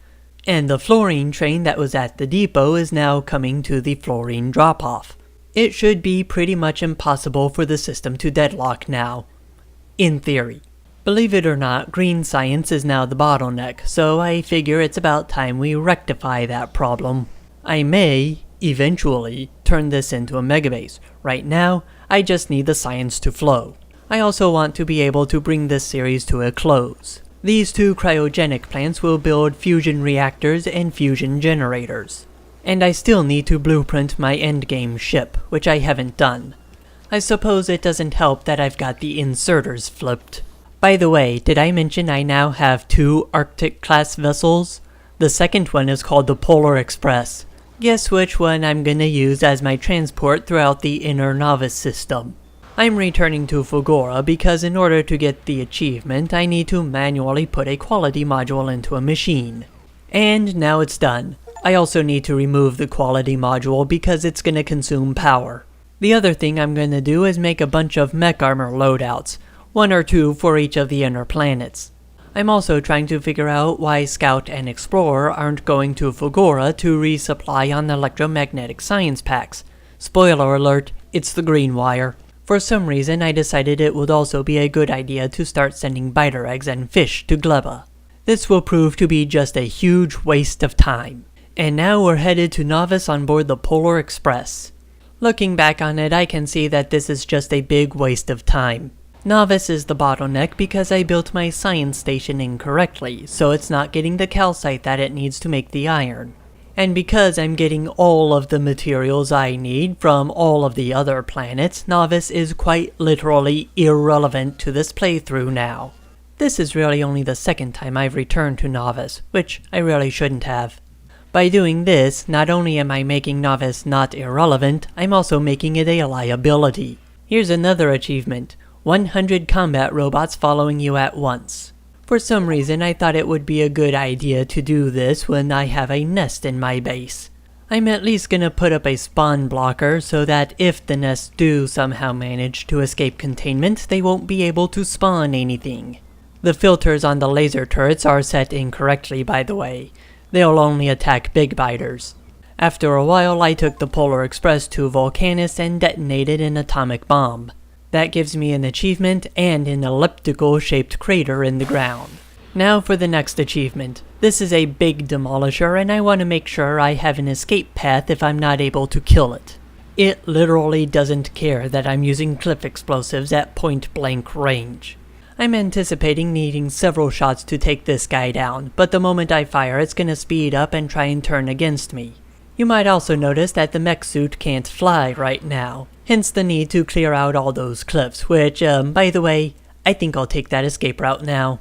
And the fluorine train that was at the depot is now coming to the fluorine drop-off. It should be pretty much impossible for the system to deadlock now. In theory. Believe it or not, green science is now the bottleneck, so I figure it's about time we rectify that problem. I may, eventually, turn this into a megabase. Right now, I just need the science to flow. I also want to be able to bring this series to a close. These 2 cryogenic plants will build fusion reactors and fusion generators. And I still need to blueprint my endgame ship, which I haven't done. I suppose it doesn't help that I've got the inserters flipped. By the way, did I mention I now have 2 Arctic-class vessels? The second one is called the Polar Express. Guess which one I'm gonna use as my transport throughout the inner Nauvis system. I'm returning to Factorio because in order to get the achievement, I need to manually put a quality module into a machine. And now it's done. I also need to remove the quality module because it's going to consume power. The other thing I'm going to do is make a bunch of mech armor loadouts, 1 or 2 for each of the inner planets. I'm also trying to figure out why Scout and Explorer aren't going to Factorio to resupply on electromagnetic science packs. Spoiler alert, it's the green wire. For some reason I decided it would also be a good idea to start sending biter eggs and fish to Gleba. This will prove to be just a huge waste of time. And now we're headed to Nauvis on board the Polar Express. Looking back on it, I can see that this is just a big waste of time. Nauvis is the bottleneck because I built my science station incorrectly, so it's not getting the calcite that it needs to make the iron. And because I'm getting all of the materials I need from all of the other planets, Nauvis is quite literally irrelevant to this playthrough now. This is really only the second time I've returned to Nauvis, which I really shouldn't have. By doing this, not only am I making Nauvis not irrelevant, I'm also making it a liability. Here's another achievement, 100 combat robots following you at once. For some reason I thought it would be a good idea to do this when I have a nest in my base. I'm at least gonna put up a spawn blocker so that if the nests do somehow manage to escape containment, they won't be able to spawn anything. The filters on the laser turrets are set incorrectly, by the way. They'll only attack big biters. After a while I took the Polar Express to Vulcanus and detonated an atomic bomb. That gives me an achievement and an elliptical shaped crater in the ground. Now for the next achievement. This is a big demolisher and I want to make sure I have an escape path if I'm not able to kill it. It literally doesn't care that I'm using cliff explosives at point blank range. I'm anticipating needing several shots to take this guy down, but the moment I fire it's gonna speed up and try and turn against me. You might also notice that the mech suit can't fly right now, hence the need to clear out all those cliffs, which, by the way, I think I'll take that escape route now.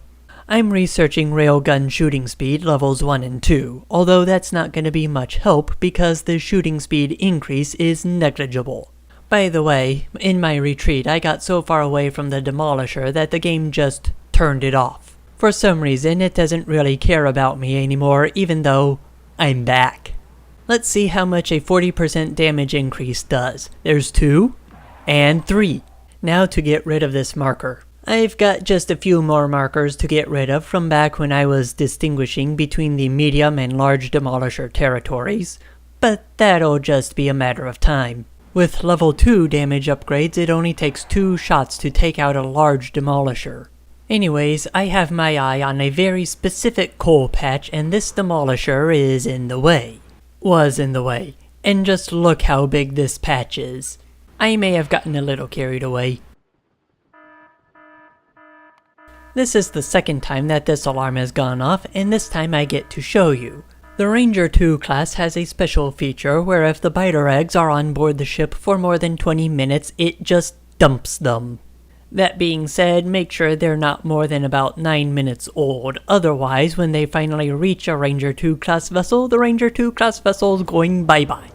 I'm researching railgun shooting speed levels 1 and 2, although that's not gonna be much help because the shooting speed increase is negligible. By the way, in my retreat I got so far away from the demolisher that the game just turned it off. For some reason it doesn't really care about me anymore even though I'm back. Let's see how much a 40% damage increase does. There's 2 and 3. Now to get rid of this marker. I've got just a few more markers to get rid of from back when I was distinguishing between the medium and large demolisher territories, but that'll just be a matter of time. With level 2 damage upgrades, it only takes 2 shots to take out a large demolisher. Anyways, I have my eye on a very specific coal patch and this demolisher is in the way. Was in the way. And just look how big this patch is. I may have gotten a little carried away. This is the second time that this alarm has gone off and this time I get to show you. The Ranger 2 class has a special feature where if the biter eggs are on board the ship for more than 20 minutes, it just dumps them. That being said, make sure they're not more than about 9 minutes old, otherwise when they finally reach a Ranger 2 class vessel, the Ranger 2 class vessel is going bye-bye.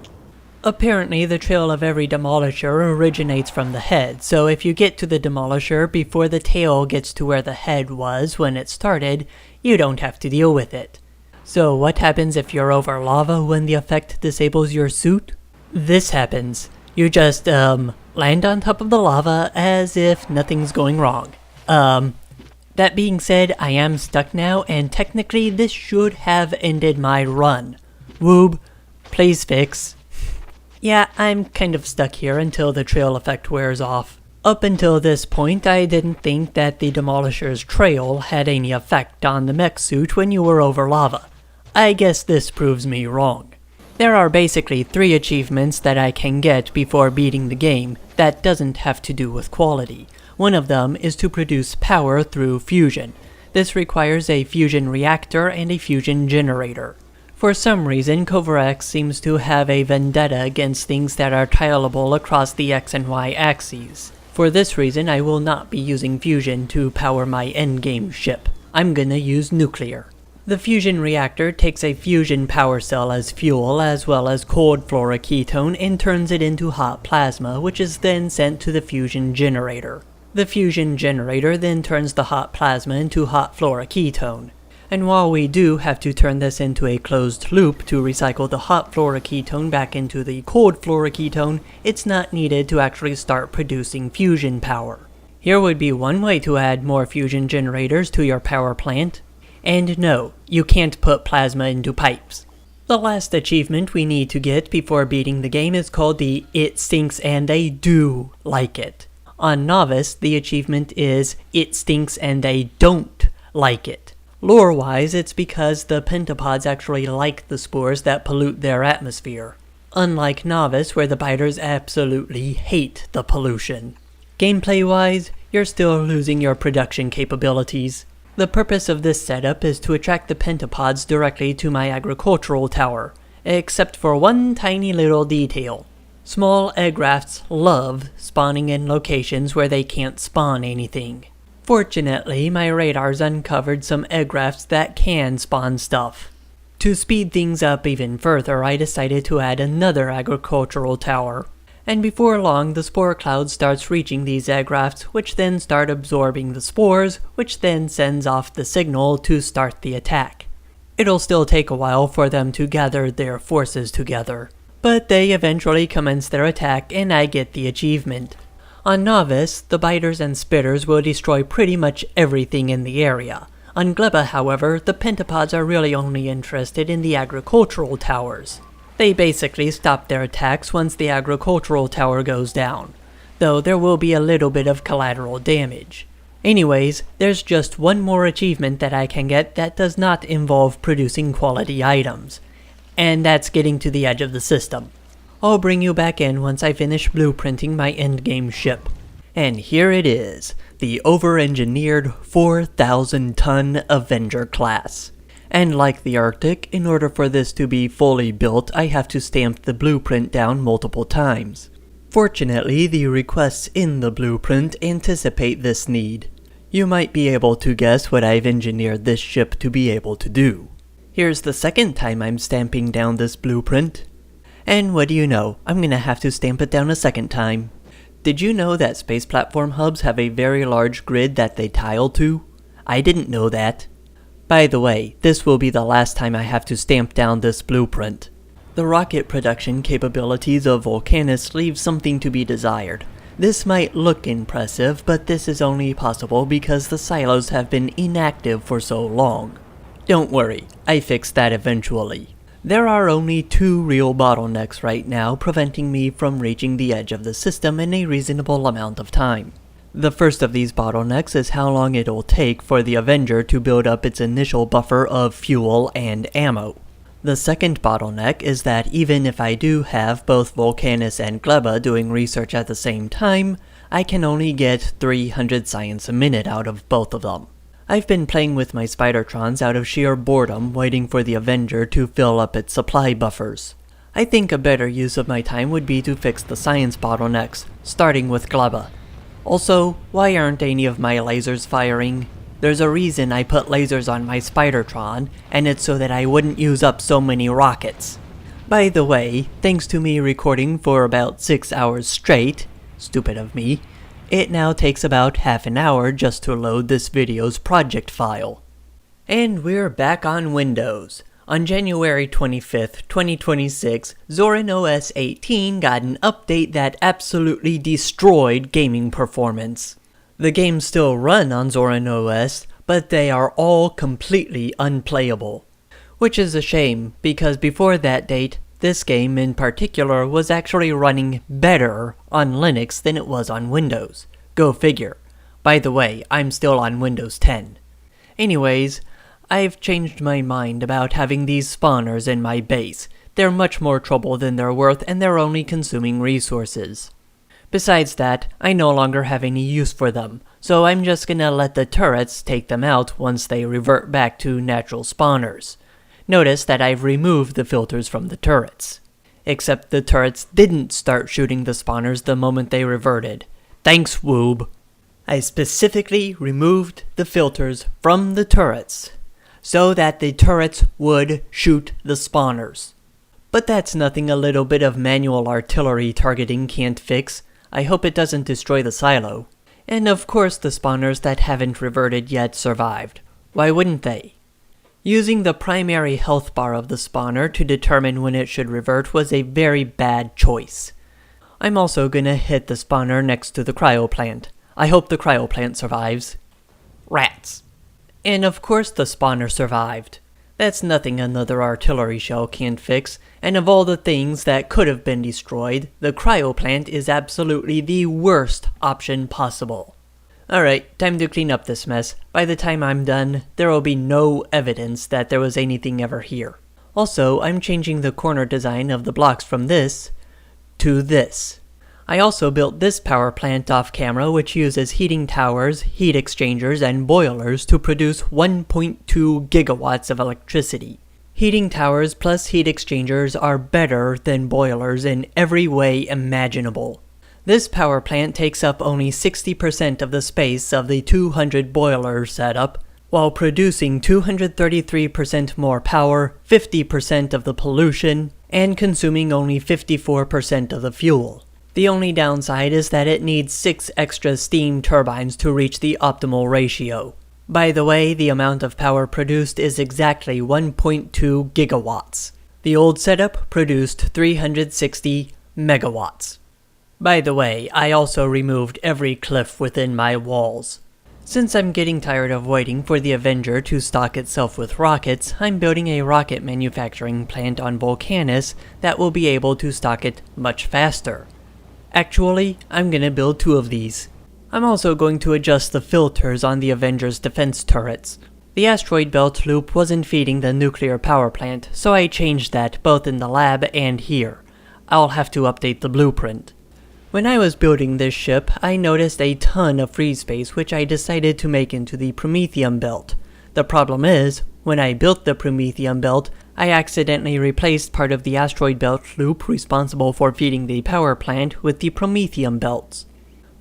Apparently the trail of every demolisher originates from the head, so if you get to the demolisher before the tail gets to where the head was when it started, you don't have to deal with it. So what happens if you're over lava when the effect disables your suit? This happens. You just, land on top of the lava as if nothing's going wrong. That being said, I am stuck now and technically this should have ended my run. Woob, please fix. Yeah, I'm kind of stuck here until the trail effect wears off. Up until this point, I didn't think that the demolisher's trail had any effect on the mech suit when you were over lava. I guess this proves me wrong. There are basically 3 achievements that I can get before beating the game that doesn't have to do with quality. One of them is to produce power through fusion. This requires a fusion reactor and a fusion generator. For some reason, Kovarex seems to have a vendetta against things that are tileable across the X and Y axes. For this reason, I will not be using fusion to power my endgame ship. I'm gonna use nuclear. The fusion reactor takes a fusion power cell as fuel as well as cold fluoroketone and turns it into hot plasma, which is then sent to the fusion generator. The fusion generator then turns the hot plasma into hot fluoroketone. And while we do have to turn this into a closed loop to recycle the hot fluoroketone back into the cold fluoroketone, it's not needed to actually start producing fusion power. Here would be one way to add more fusion generators to your power plant. And no, you can't put plasma into pipes. The last achievement we need to get before beating the game is called the It Stinks and They Do Like It. On Nauvis, the achievement is It Stinks and They Don't Like It. Lore-wise, it's because the pentapods actually like the spores that pollute their atmosphere. Unlike Nauvis, where the biters absolutely hate the pollution. Gameplay-wise, you're still losing your production capabilities. The purpose of this setup is to attract the pentapods directly to my agricultural tower, except for one tiny little detail. Small egg rafts love spawning in locations where they can't spawn anything. Fortunately, my radars uncovered some egg rafts that can spawn stuff. To speed things up even further, I decided to add another agricultural tower. And before long, the spore cloud starts reaching these egg rafts, which then start absorbing the spores, which then sends off the signal to start the attack. It'll still take a while for them to gather their forces together, but they eventually commence their attack and I get the achievement. On Nauvis, the biters and spitters will destroy pretty much everything in the area. On Gleba, however, the pentapods are really only interested in the agricultural towers. They basically stop their attacks once the agricultural tower goes down, though there will be a little bit of collateral damage. Anyways, there's just one more achievement that I can get that does not involve producing quality items, and that's getting to the edge of the system. I'll bring you back in once I finish blueprinting my endgame ship. And here it is, the over-engineered 4,000-ton Avenger class. And like the Arctic, in order for this to be fully built, I have to stamp the blueprint down multiple times. Fortunately, the requests in the blueprint anticipate this need. You might be able to guess what I've engineered this ship to be able to do. Here's the second time I'm stamping down this blueprint. And what do you know, I'm gonna have to stamp it down a second time. Did you know that space platform hubs have a very large grid that they tile to? I didn't know that. By the way, this will be the last time I have to stamp down this blueprint. The rocket production capabilities of Vulcanus leave something to be desired. This might look impressive, but this is only possible because the silos have been inactive for so long. Don't worry, I fixed that eventually. There are only two real bottlenecks right now preventing me from reaching the edge of the system in a reasonable amount of time. The first of these bottlenecks is how long it'll take for the Avenger to build up its initial buffer of fuel and ammo. The second bottleneck is that even if I do have both Vulcanus and Gleba doing research at the same time, I can only get 300 science a minute out of both of them. I've been playing with my Spidertrons out of sheer boredom waiting for the Avenger to fill up its supply buffers. I think a better use of my time would be to fix the science bottlenecks, starting with Gleba. Also, why aren't any of my lasers firing? There's a reason I put lasers on my Spidertron, and it's so that I wouldn't use up so many rockets. By the way, thanks to me recording for about 6 hours straight, stupid of me, it now takes about half an hour just to load this video's project file. And we're back on Windows. On January 25th, 2026, Zorin OS 18 got an update that absolutely destroyed gaming performance. The games still run on Zorin OS, but they are all completely unplayable. Which is a shame, because before that date, this game in particular was actually running better on Linux than it was on Windows. Go figure. By the way, I'm still on Windows 10. Anyways, I've changed my mind about having these spawners in my base. They're much more trouble than they're worth and they're only consuming resources. Besides that, I no longer have any use for them, so I'm just gonna let the turrets take them out once they revert back to natural spawners. Notice that I've removed the filters from the turrets. Except the turrets didn't start shooting the spawners the moment they reverted. Thanks, Woob. I specifically removed the filters from the turrets. so that the turrets would shoot the spawners. But that's nothing a little bit of manual artillery targeting can't fix. I hope it doesn't destroy the silo. And of course the spawners that haven't reverted yet survived. Why wouldn't they? Using the primary health bar of the spawner to determine when it should revert was a very bad choice. I'm also gonna hit the spawner next to the cryo plant. I hope the cryo plant survives. Rats. And of course the spawner survived. That's nothing another artillery shell can't fix, and of all the things that could have been destroyed, the cryo plant is absolutely the worst option possible. Alright, time to clean up this mess. By the time I'm done, there will be no evidence that there was anything ever here. Also, I'm changing the corner design of the blocks from this to this. I also built this power plant off camera, which uses heating towers, heat exchangers, and boilers to produce 1.2 gigawatts of electricity. Heating towers plus heat exchangers are better than boilers in every way imaginable. This power plant takes up only 60% of the space of the 200 boiler setup, while producing 233% more power, 50% of the pollution, and consuming only 54% of the fuel. The only downside is that it needs 6 extra steam turbines to reach the optimal ratio. By the way, the amount of power produced is exactly 1.2 gigawatts. The old setup produced 360 megawatts. By the way, I also removed every cliff within my walls. Since I'm getting tired of waiting for the Avenger to stock itself with rockets, I'm building a rocket manufacturing plant on Vulcanus that will be able to stock it much faster. Actually, I'm gonna build 2 of these. I'm also going to adjust the filters on the Avenger's defense turrets. The asteroid belt loop wasn't feeding the nuclear power plant, so I changed that both in the lab and here. I'll have to update the blueprint. When I was building this ship, I noticed a ton of free space which I decided to make into the Prometheum belt. The problem is, when I built the Prometheum belt, I accidentally replaced part of the asteroid belt loop responsible for feeding the power plant with the Prometheum belts.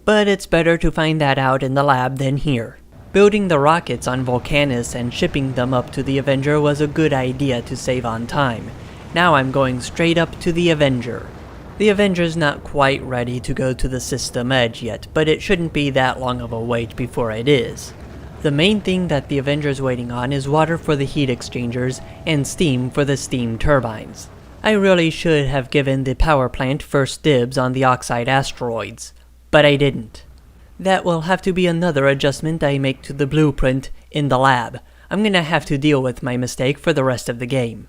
But it's better to find that out in the lab than here. Building the rockets on Vulcanus and shipping them up to the Avenger was a good idea to save on time. Now I'm going straight up to the Avenger. The Avenger's not quite ready to go to the system edge yet, but it shouldn't be that long of a wait before it is. The main thing that the Avenger's waiting on is water for the heat exchangers and steam for the steam turbines. I really should have given the power plant first dibs on the oxide asteroids, but I didn't. That will have to be another adjustment I make to the blueprint in the lab. I'm gonna have to deal with my mistake for the rest of the game.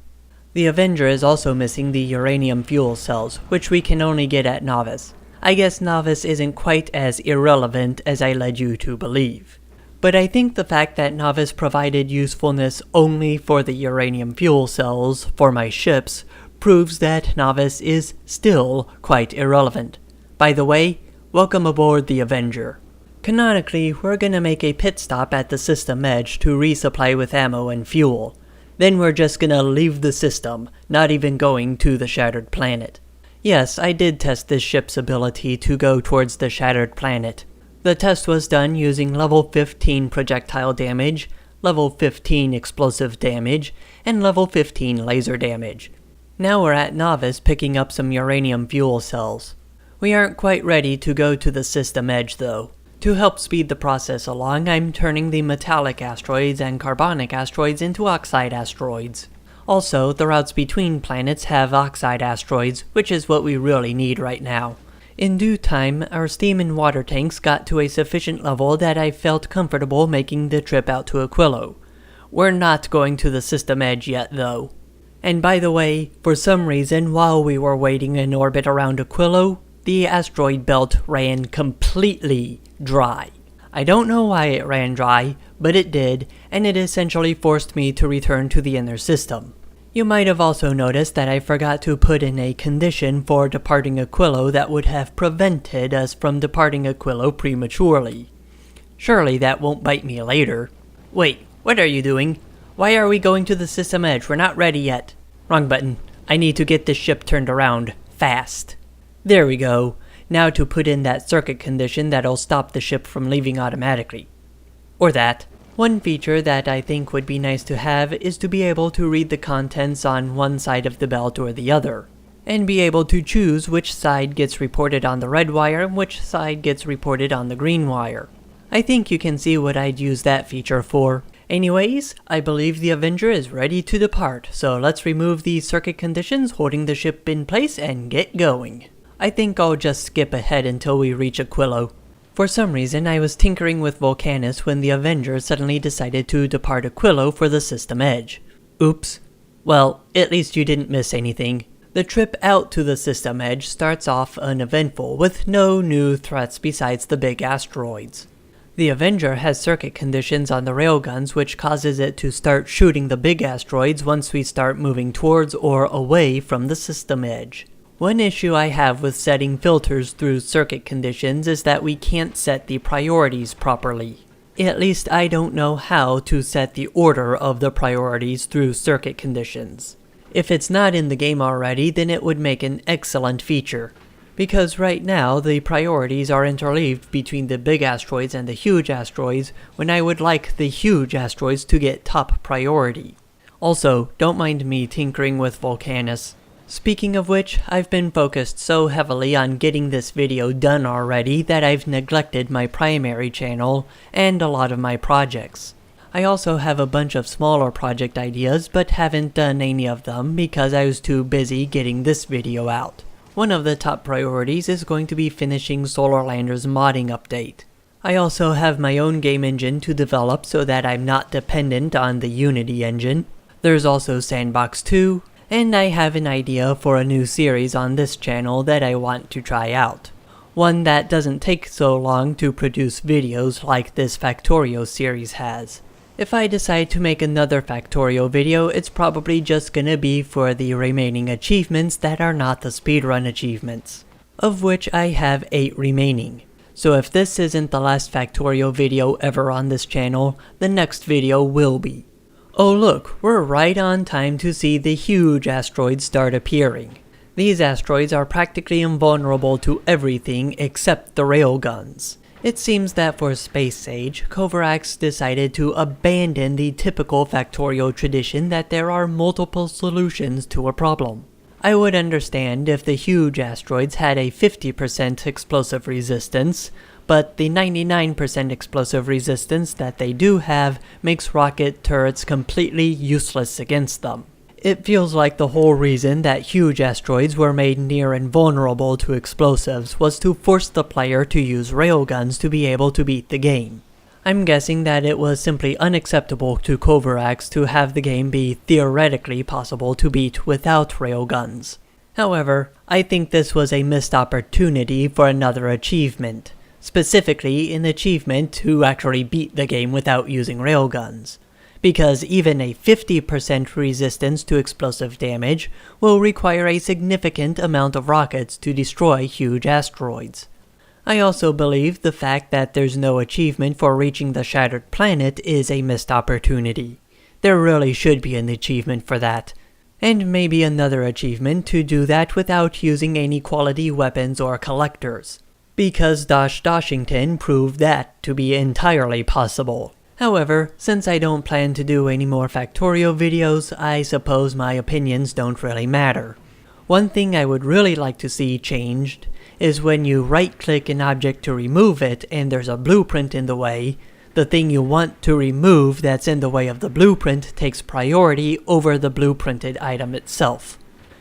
The Avenger is also missing the uranium fuel cells, which we can only get at Nauvis. I guess Nauvis isn't quite as irrelevant as I led you to believe. But I think the fact that Nauvis provided usefulness only for the uranium fuel cells for my ships proves that Nauvis is still quite irrelevant. By the way, welcome aboard the Avenger. Canonically, we're gonna make a pit stop at the system edge to resupply with ammo and fuel. Then we're just gonna leave the system, not even going to the Shattered Planet. Yes, I did test this ship's ability to go towards the Shattered Planet. The test was done using level 15 projectile damage, level 15 explosive damage, and level 15 laser damage. Now we're at Nauvis picking up some uranium fuel cells. We aren't quite ready to go to the system edge though. To help speed the process along, I'm turning the metallic asteroids and carbonic asteroids into oxide asteroids. Also, the routes between planets have oxide asteroids, which is what we really need right now. In due time, our steam and water tanks got to a sufficient level that I felt comfortable making the trip out to Aquilo. We're not going to the system edge yet though. And by the way, for some reason while we were waiting in orbit around Aquilo, the asteroid belt ran completely dry. I don't know why it ran dry, but it did, and it essentially forced me to return to the inner system. You might have also noticed that I forgot to put in a condition for departing Aquilo that would have prevented us from departing Aquilo prematurely. Surely that won't bite me later. Wait, what are you doing? Why are we going to the system edge? We're not ready yet. Wrong button. I need to get this ship turned around. Fast. There we go. Now to put in that circuit condition that'll stop the ship from leaving automatically. Or that. One feature that I think would be nice to have is to be able to read the contents on one side of the belt or the other, and be able to choose which side gets reported on the red wire and which side gets reported on the green wire. I think you can see what I'd use that feature for. Anyways, I believe the Avenger is ready to depart, so let's remove the circuit conditions holding the ship in place and get going. I think I'll just skip ahead until we reach Aquilo. For some reason, I was tinkering with Volcanus when the Avenger suddenly decided to depart Aquilo for the system edge. Oops. Well, at least you didn't miss anything. The trip out to the system edge starts off uneventful, with no new threats besides the big asteroids. The Avenger has circuit conditions on the railguns which causes it to start shooting the big asteroids once we start moving towards or away from the system edge. One issue I have with setting filters through circuit conditions is that we can't set the priorities properly. At least I don't know how to set the order of the priorities through circuit conditions. If it's not in the game already, then it would make an excellent feature. Because right now, the priorities are interleaved between the big asteroids and the huge asteroids, when I would like the huge asteroids to get top priority. Also, don't mind me tinkering with Volcanus. Speaking of which, I've been focused so heavily on getting this video done already that I've neglected my primary channel and a lot of my projects. I also have a bunch of smaller project ideas but haven't done any of them because I was too busy getting this video out. One of the top priorities is going to be finishing Solar Lander's modding update. I also have my own game engine to develop so that I'm not dependent on the Unity engine. There's also Sandbox 2. And I have an idea for a new series on this channel that I want to try out. One that doesn't take so long to produce videos like this Factorio series has. If I decide to make another Factorio video, it's probably just gonna be for the remaining achievements that are not the speedrun achievements, of which I have 8 remaining. So if this isn't the last Factorio video ever on this channel, the next video will be. Oh look, we're right on time to see the huge asteroids start appearing. These asteroids are practically invulnerable to everything except the railguns. It seems that for Space Age, Kovarax decided to abandon the typical Factorio tradition that there are multiple solutions to a problem. I would understand if the huge asteroids had a 50% explosive resistance, but the 99% explosive resistance that they do have makes rocket turrets completely useless against them. It feels like the whole reason that huge asteroids were made near invulnerable to explosives was to force the player to use railguns to be able to beat the game. I'm guessing that it was simply unacceptable to Kovarax to have the game be theoretically possible to beat without railguns. However, I think this was a missed opportunity for another achievement. Specifically an achievement to actually beat the game without using railguns, because even a 50% resistance to explosive damage will require a significant amount of rockets to destroy huge asteroids. I also believe the fact that there's no achievement for reaching the Shattered Planet is a missed opportunity. There really should be an achievement for that, and maybe another achievement to do that without using any quality weapons or collectors. Because Doshington proved that to be entirely possible. However, since I don't plan to do any more Factorio videos, I suppose my opinions don't really matter. One thing I would really like to see changed is when you right-click an object to remove it and there's a blueprint in the way, the thing you want to remove that's in the way of the blueprint takes priority over the blueprinted item itself.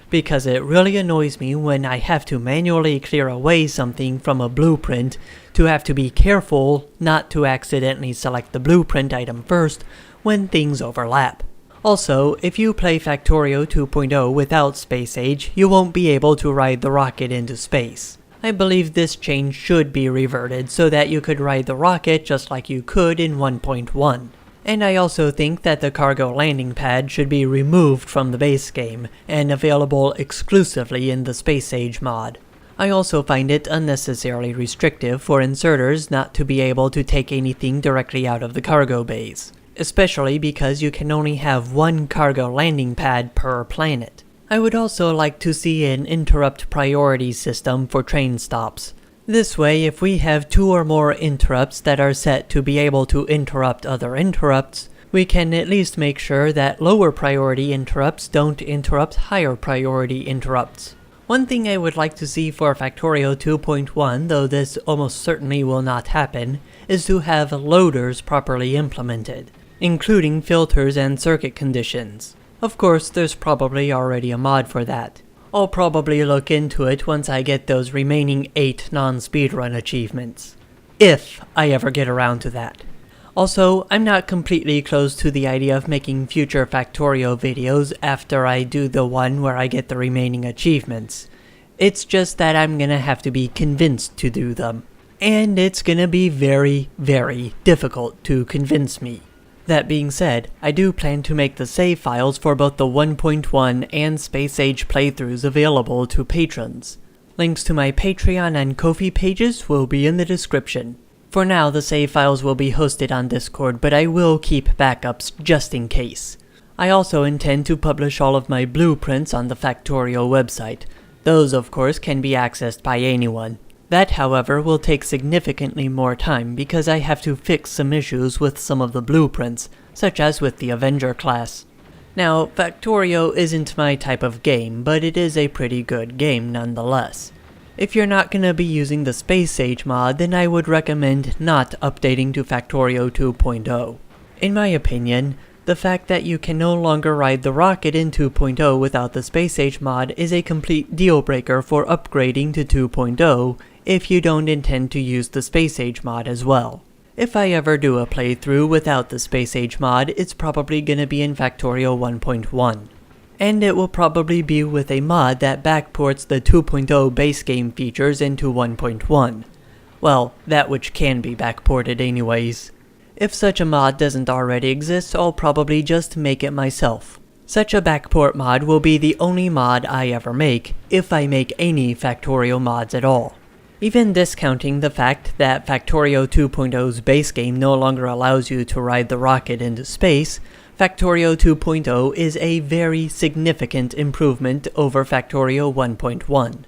Because it really annoys me when I have to manually clear away something from a blueprint to have to be careful not to accidentally select the blueprint item first when things overlap. Also, if you play Factorio 2.0 without Space Age, you won't be able to ride the rocket into space. I believe this change should be reverted so that you could ride the rocket just like you could in 1.1. And I also think that the cargo landing pad should be removed from the base game and available exclusively in the Space Age mod. I also find it unnecessarily restrictive for inserters not to be able to take anything directly out of the cargo bays, especially because you can only have one cargo landing pad per planet. I would also like to see an interrupt priority system for train stops. This way, if we have 2 or more interrupts that are set to be able to interrupt other interrupts, we can at least make sure that lower priority interrupts don't interrupt higher priority interrupts. One thing I would like to see for Factorio 2.1, though this almost certainly will not happen, is to have loaders properly implemented, including filters and circuit conditions. Of course, there's probably already a mod for that. I'll probably look into it once I get those remaining 8 non-speedrun achievements. If I ever get around to that. Also, I'm not completely closed to the idea of making future Factorio videos after I do the one where I get the remaining achievements. It's just that I'm gonna have to be convinced to do them. And it's gonna be very, very difficult to convince me. That being said, I do plan to make the save files for both the 1.1 and Space Age playthroughs available to patrons. Links to my Patreon and Ko-fi pages will be in the description. For now, the save files will be hosted on Discord, but I will keep backups just in case. I also intend to publish all of my blueprints on the Factorio website. Those, of course, can be accessed by anyone. That, however, will take significantly more time because I have to fix some issues with some of the blueprints, such as with the Avenger class. Now, Factorio isn't my type of game, but it is a pretty good game nonetheless. If you're not going to be using the Space Age mod, then I would recommend not updating to Factorio 2.0. In my opinion, the fact that you can no longer ride the rocket in 2.0 without the Space Age mod is a complete deal breaker for upgrading to 2.0 if you don't intend to use the Space Age mod as well. If I ever do a playthrough without the Space Age mod, it's probably going to be in Factorio 1.1. And it will probably be with a mod that backports the 2.0 base game features into 1.1. Well, that which can be backported anyways. If such a mod doesn't already exist, I'll probably just make it myself. Such a backport mod will be the only mod I ever make, if I make any Factorio mods at all. Even discounting the fact that Factorio 2.0's base game no longer allows you to ride the rocket into space, Factorio 2.0 is a very significant improvement over Factorio 1.1.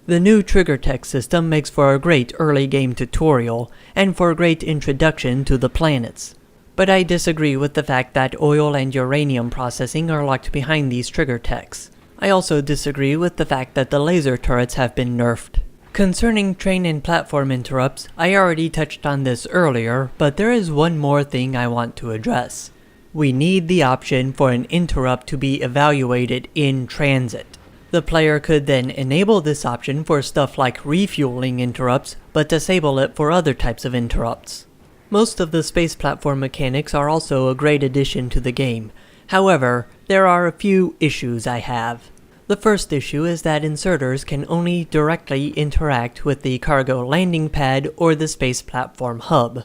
The new trigger text system makes for a great early game tutorial, and for a great introduction to the planets. But I disagree with the fact that oil and uranium processing are locked behind these trigger texts. I also disagree with the fact that the laser turrets have been nerfed. Concerning train and platform interrupts, I already touched on this earlier, but there is one more thing I want to address. We need the option for an interrupt to be evaluated in transit. The player could then enable this option for stuff like refueling interrupts, but disable it for other types of interrupts. Most of the space platform mechanics are also a great addition to the game. However, there are a few issues I have. The first issue is that inserters can only directly interact with the cargo landing pad or the space platform hub.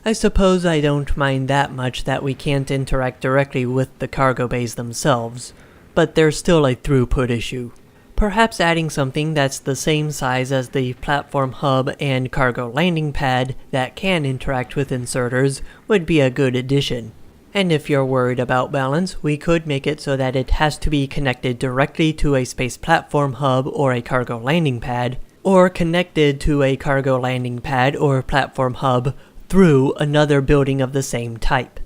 I suppose I don't mind that much that we can't interact directly with the cargo bays themselves, but there's still a throughput issue. Perhaps adding something that's the same size as the platform hub and cargo landing pad that can interact with inserters would be a good addition. And if you're worried about balance, we could make it so that it has to be connected directly to a space platform hub or a cargo landing pad, or connected to a cargo landing pad or platform hub through another building of the same type.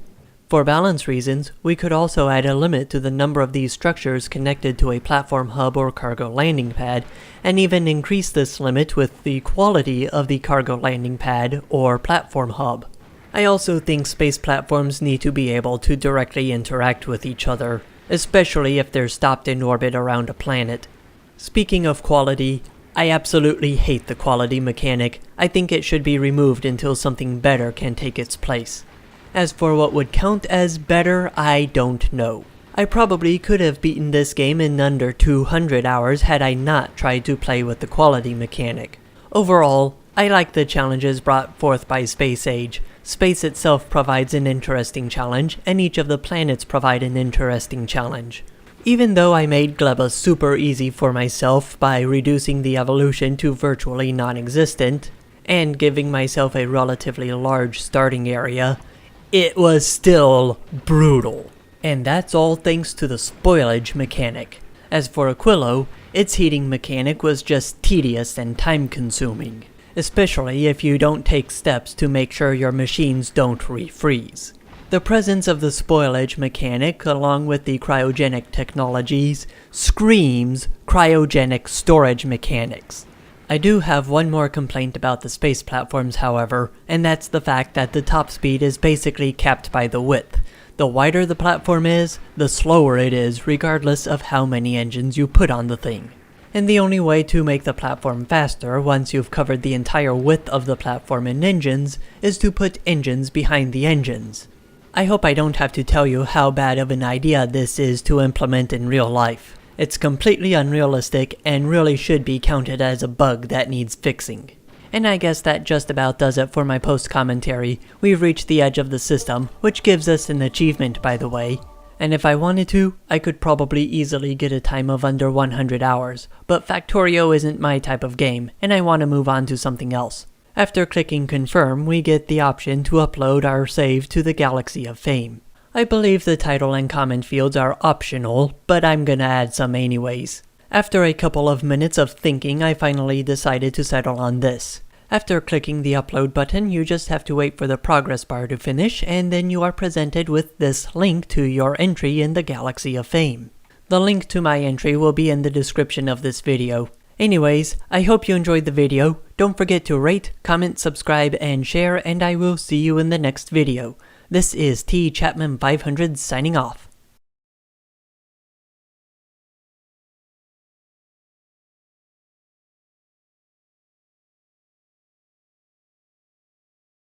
For balance reasons, we could also add a limit to the number of these structures connected to a platform hub or cargo landing pad, and even increase this limit with the quality of the cargo landing pad or platform hub. I also think space platforms need to be able to directly interact with each other, especially if they're stopped in orbit around a planet. Speaking of quality, I absolutely hate the quality mechanic. I think it should be removed until something better can take its place. As for what would count as better, I don't know. I probably could have beaten this game in under 200 hours had I not tried to play with the quality mechanic. Overall, I like the challenges brought forth by Space Age. Space itself provides an interesting challenge, and each of the planets provide an interesting challenge. Even though I made Gleba super easy for myself by reducing the evolution to virtually non-existent, and giving myself a relatively large starting area, it was still brutal. And that's all thanks to the spoilage mechanic. As for Aquilo, its heating mechanic was just tedious and time-consuming. especially if you don't take steps to make sure your machines don't refreeze. The presence of the spoilage mechanic along with the cryogenic technologies screams cryogenic storage mechanics. I do have one more complaint about the space platforms, however, and that's the fact that the top speed is basically capped by the width. The wider the platform is, the slower it is regardless of how many engines you put on the thing. And the only way to make the platform faster once you've covered the entire width of the platform in engines is to put engines behind the engines. I hope I don't have to tell you how bad of an idea this is to implement in real life. It's completely unrealistic and really should be counted as a bug that needs fixing. And I guess that just about does it for my post-commentary. We've reached the edge of the system, which gives us an achievement by the way. And if I wanted to, I could probably easily get a time of under 100 hours, but Factorio isn't my type of game, and I want to move on to something else. After clicking confirm, we get the option to upload our save to the Galaxy of Fame. I believe the title and comment fields are optional, but I'm gonna add some anyways. After a couple of minutes of thinking, I finally decided to settle on this. After clicking the upload button, you just have to wait for the progress bar to finish, and then you are presented with this link to your entry in the Galaxy of Fame. The link to my entry will be in the description of this video. Anyways, I hope you enjoyed the video. Don't forget to rate, comment, subscribe, and share, and I will see you in the next video. This is T Chapman 500 signing off.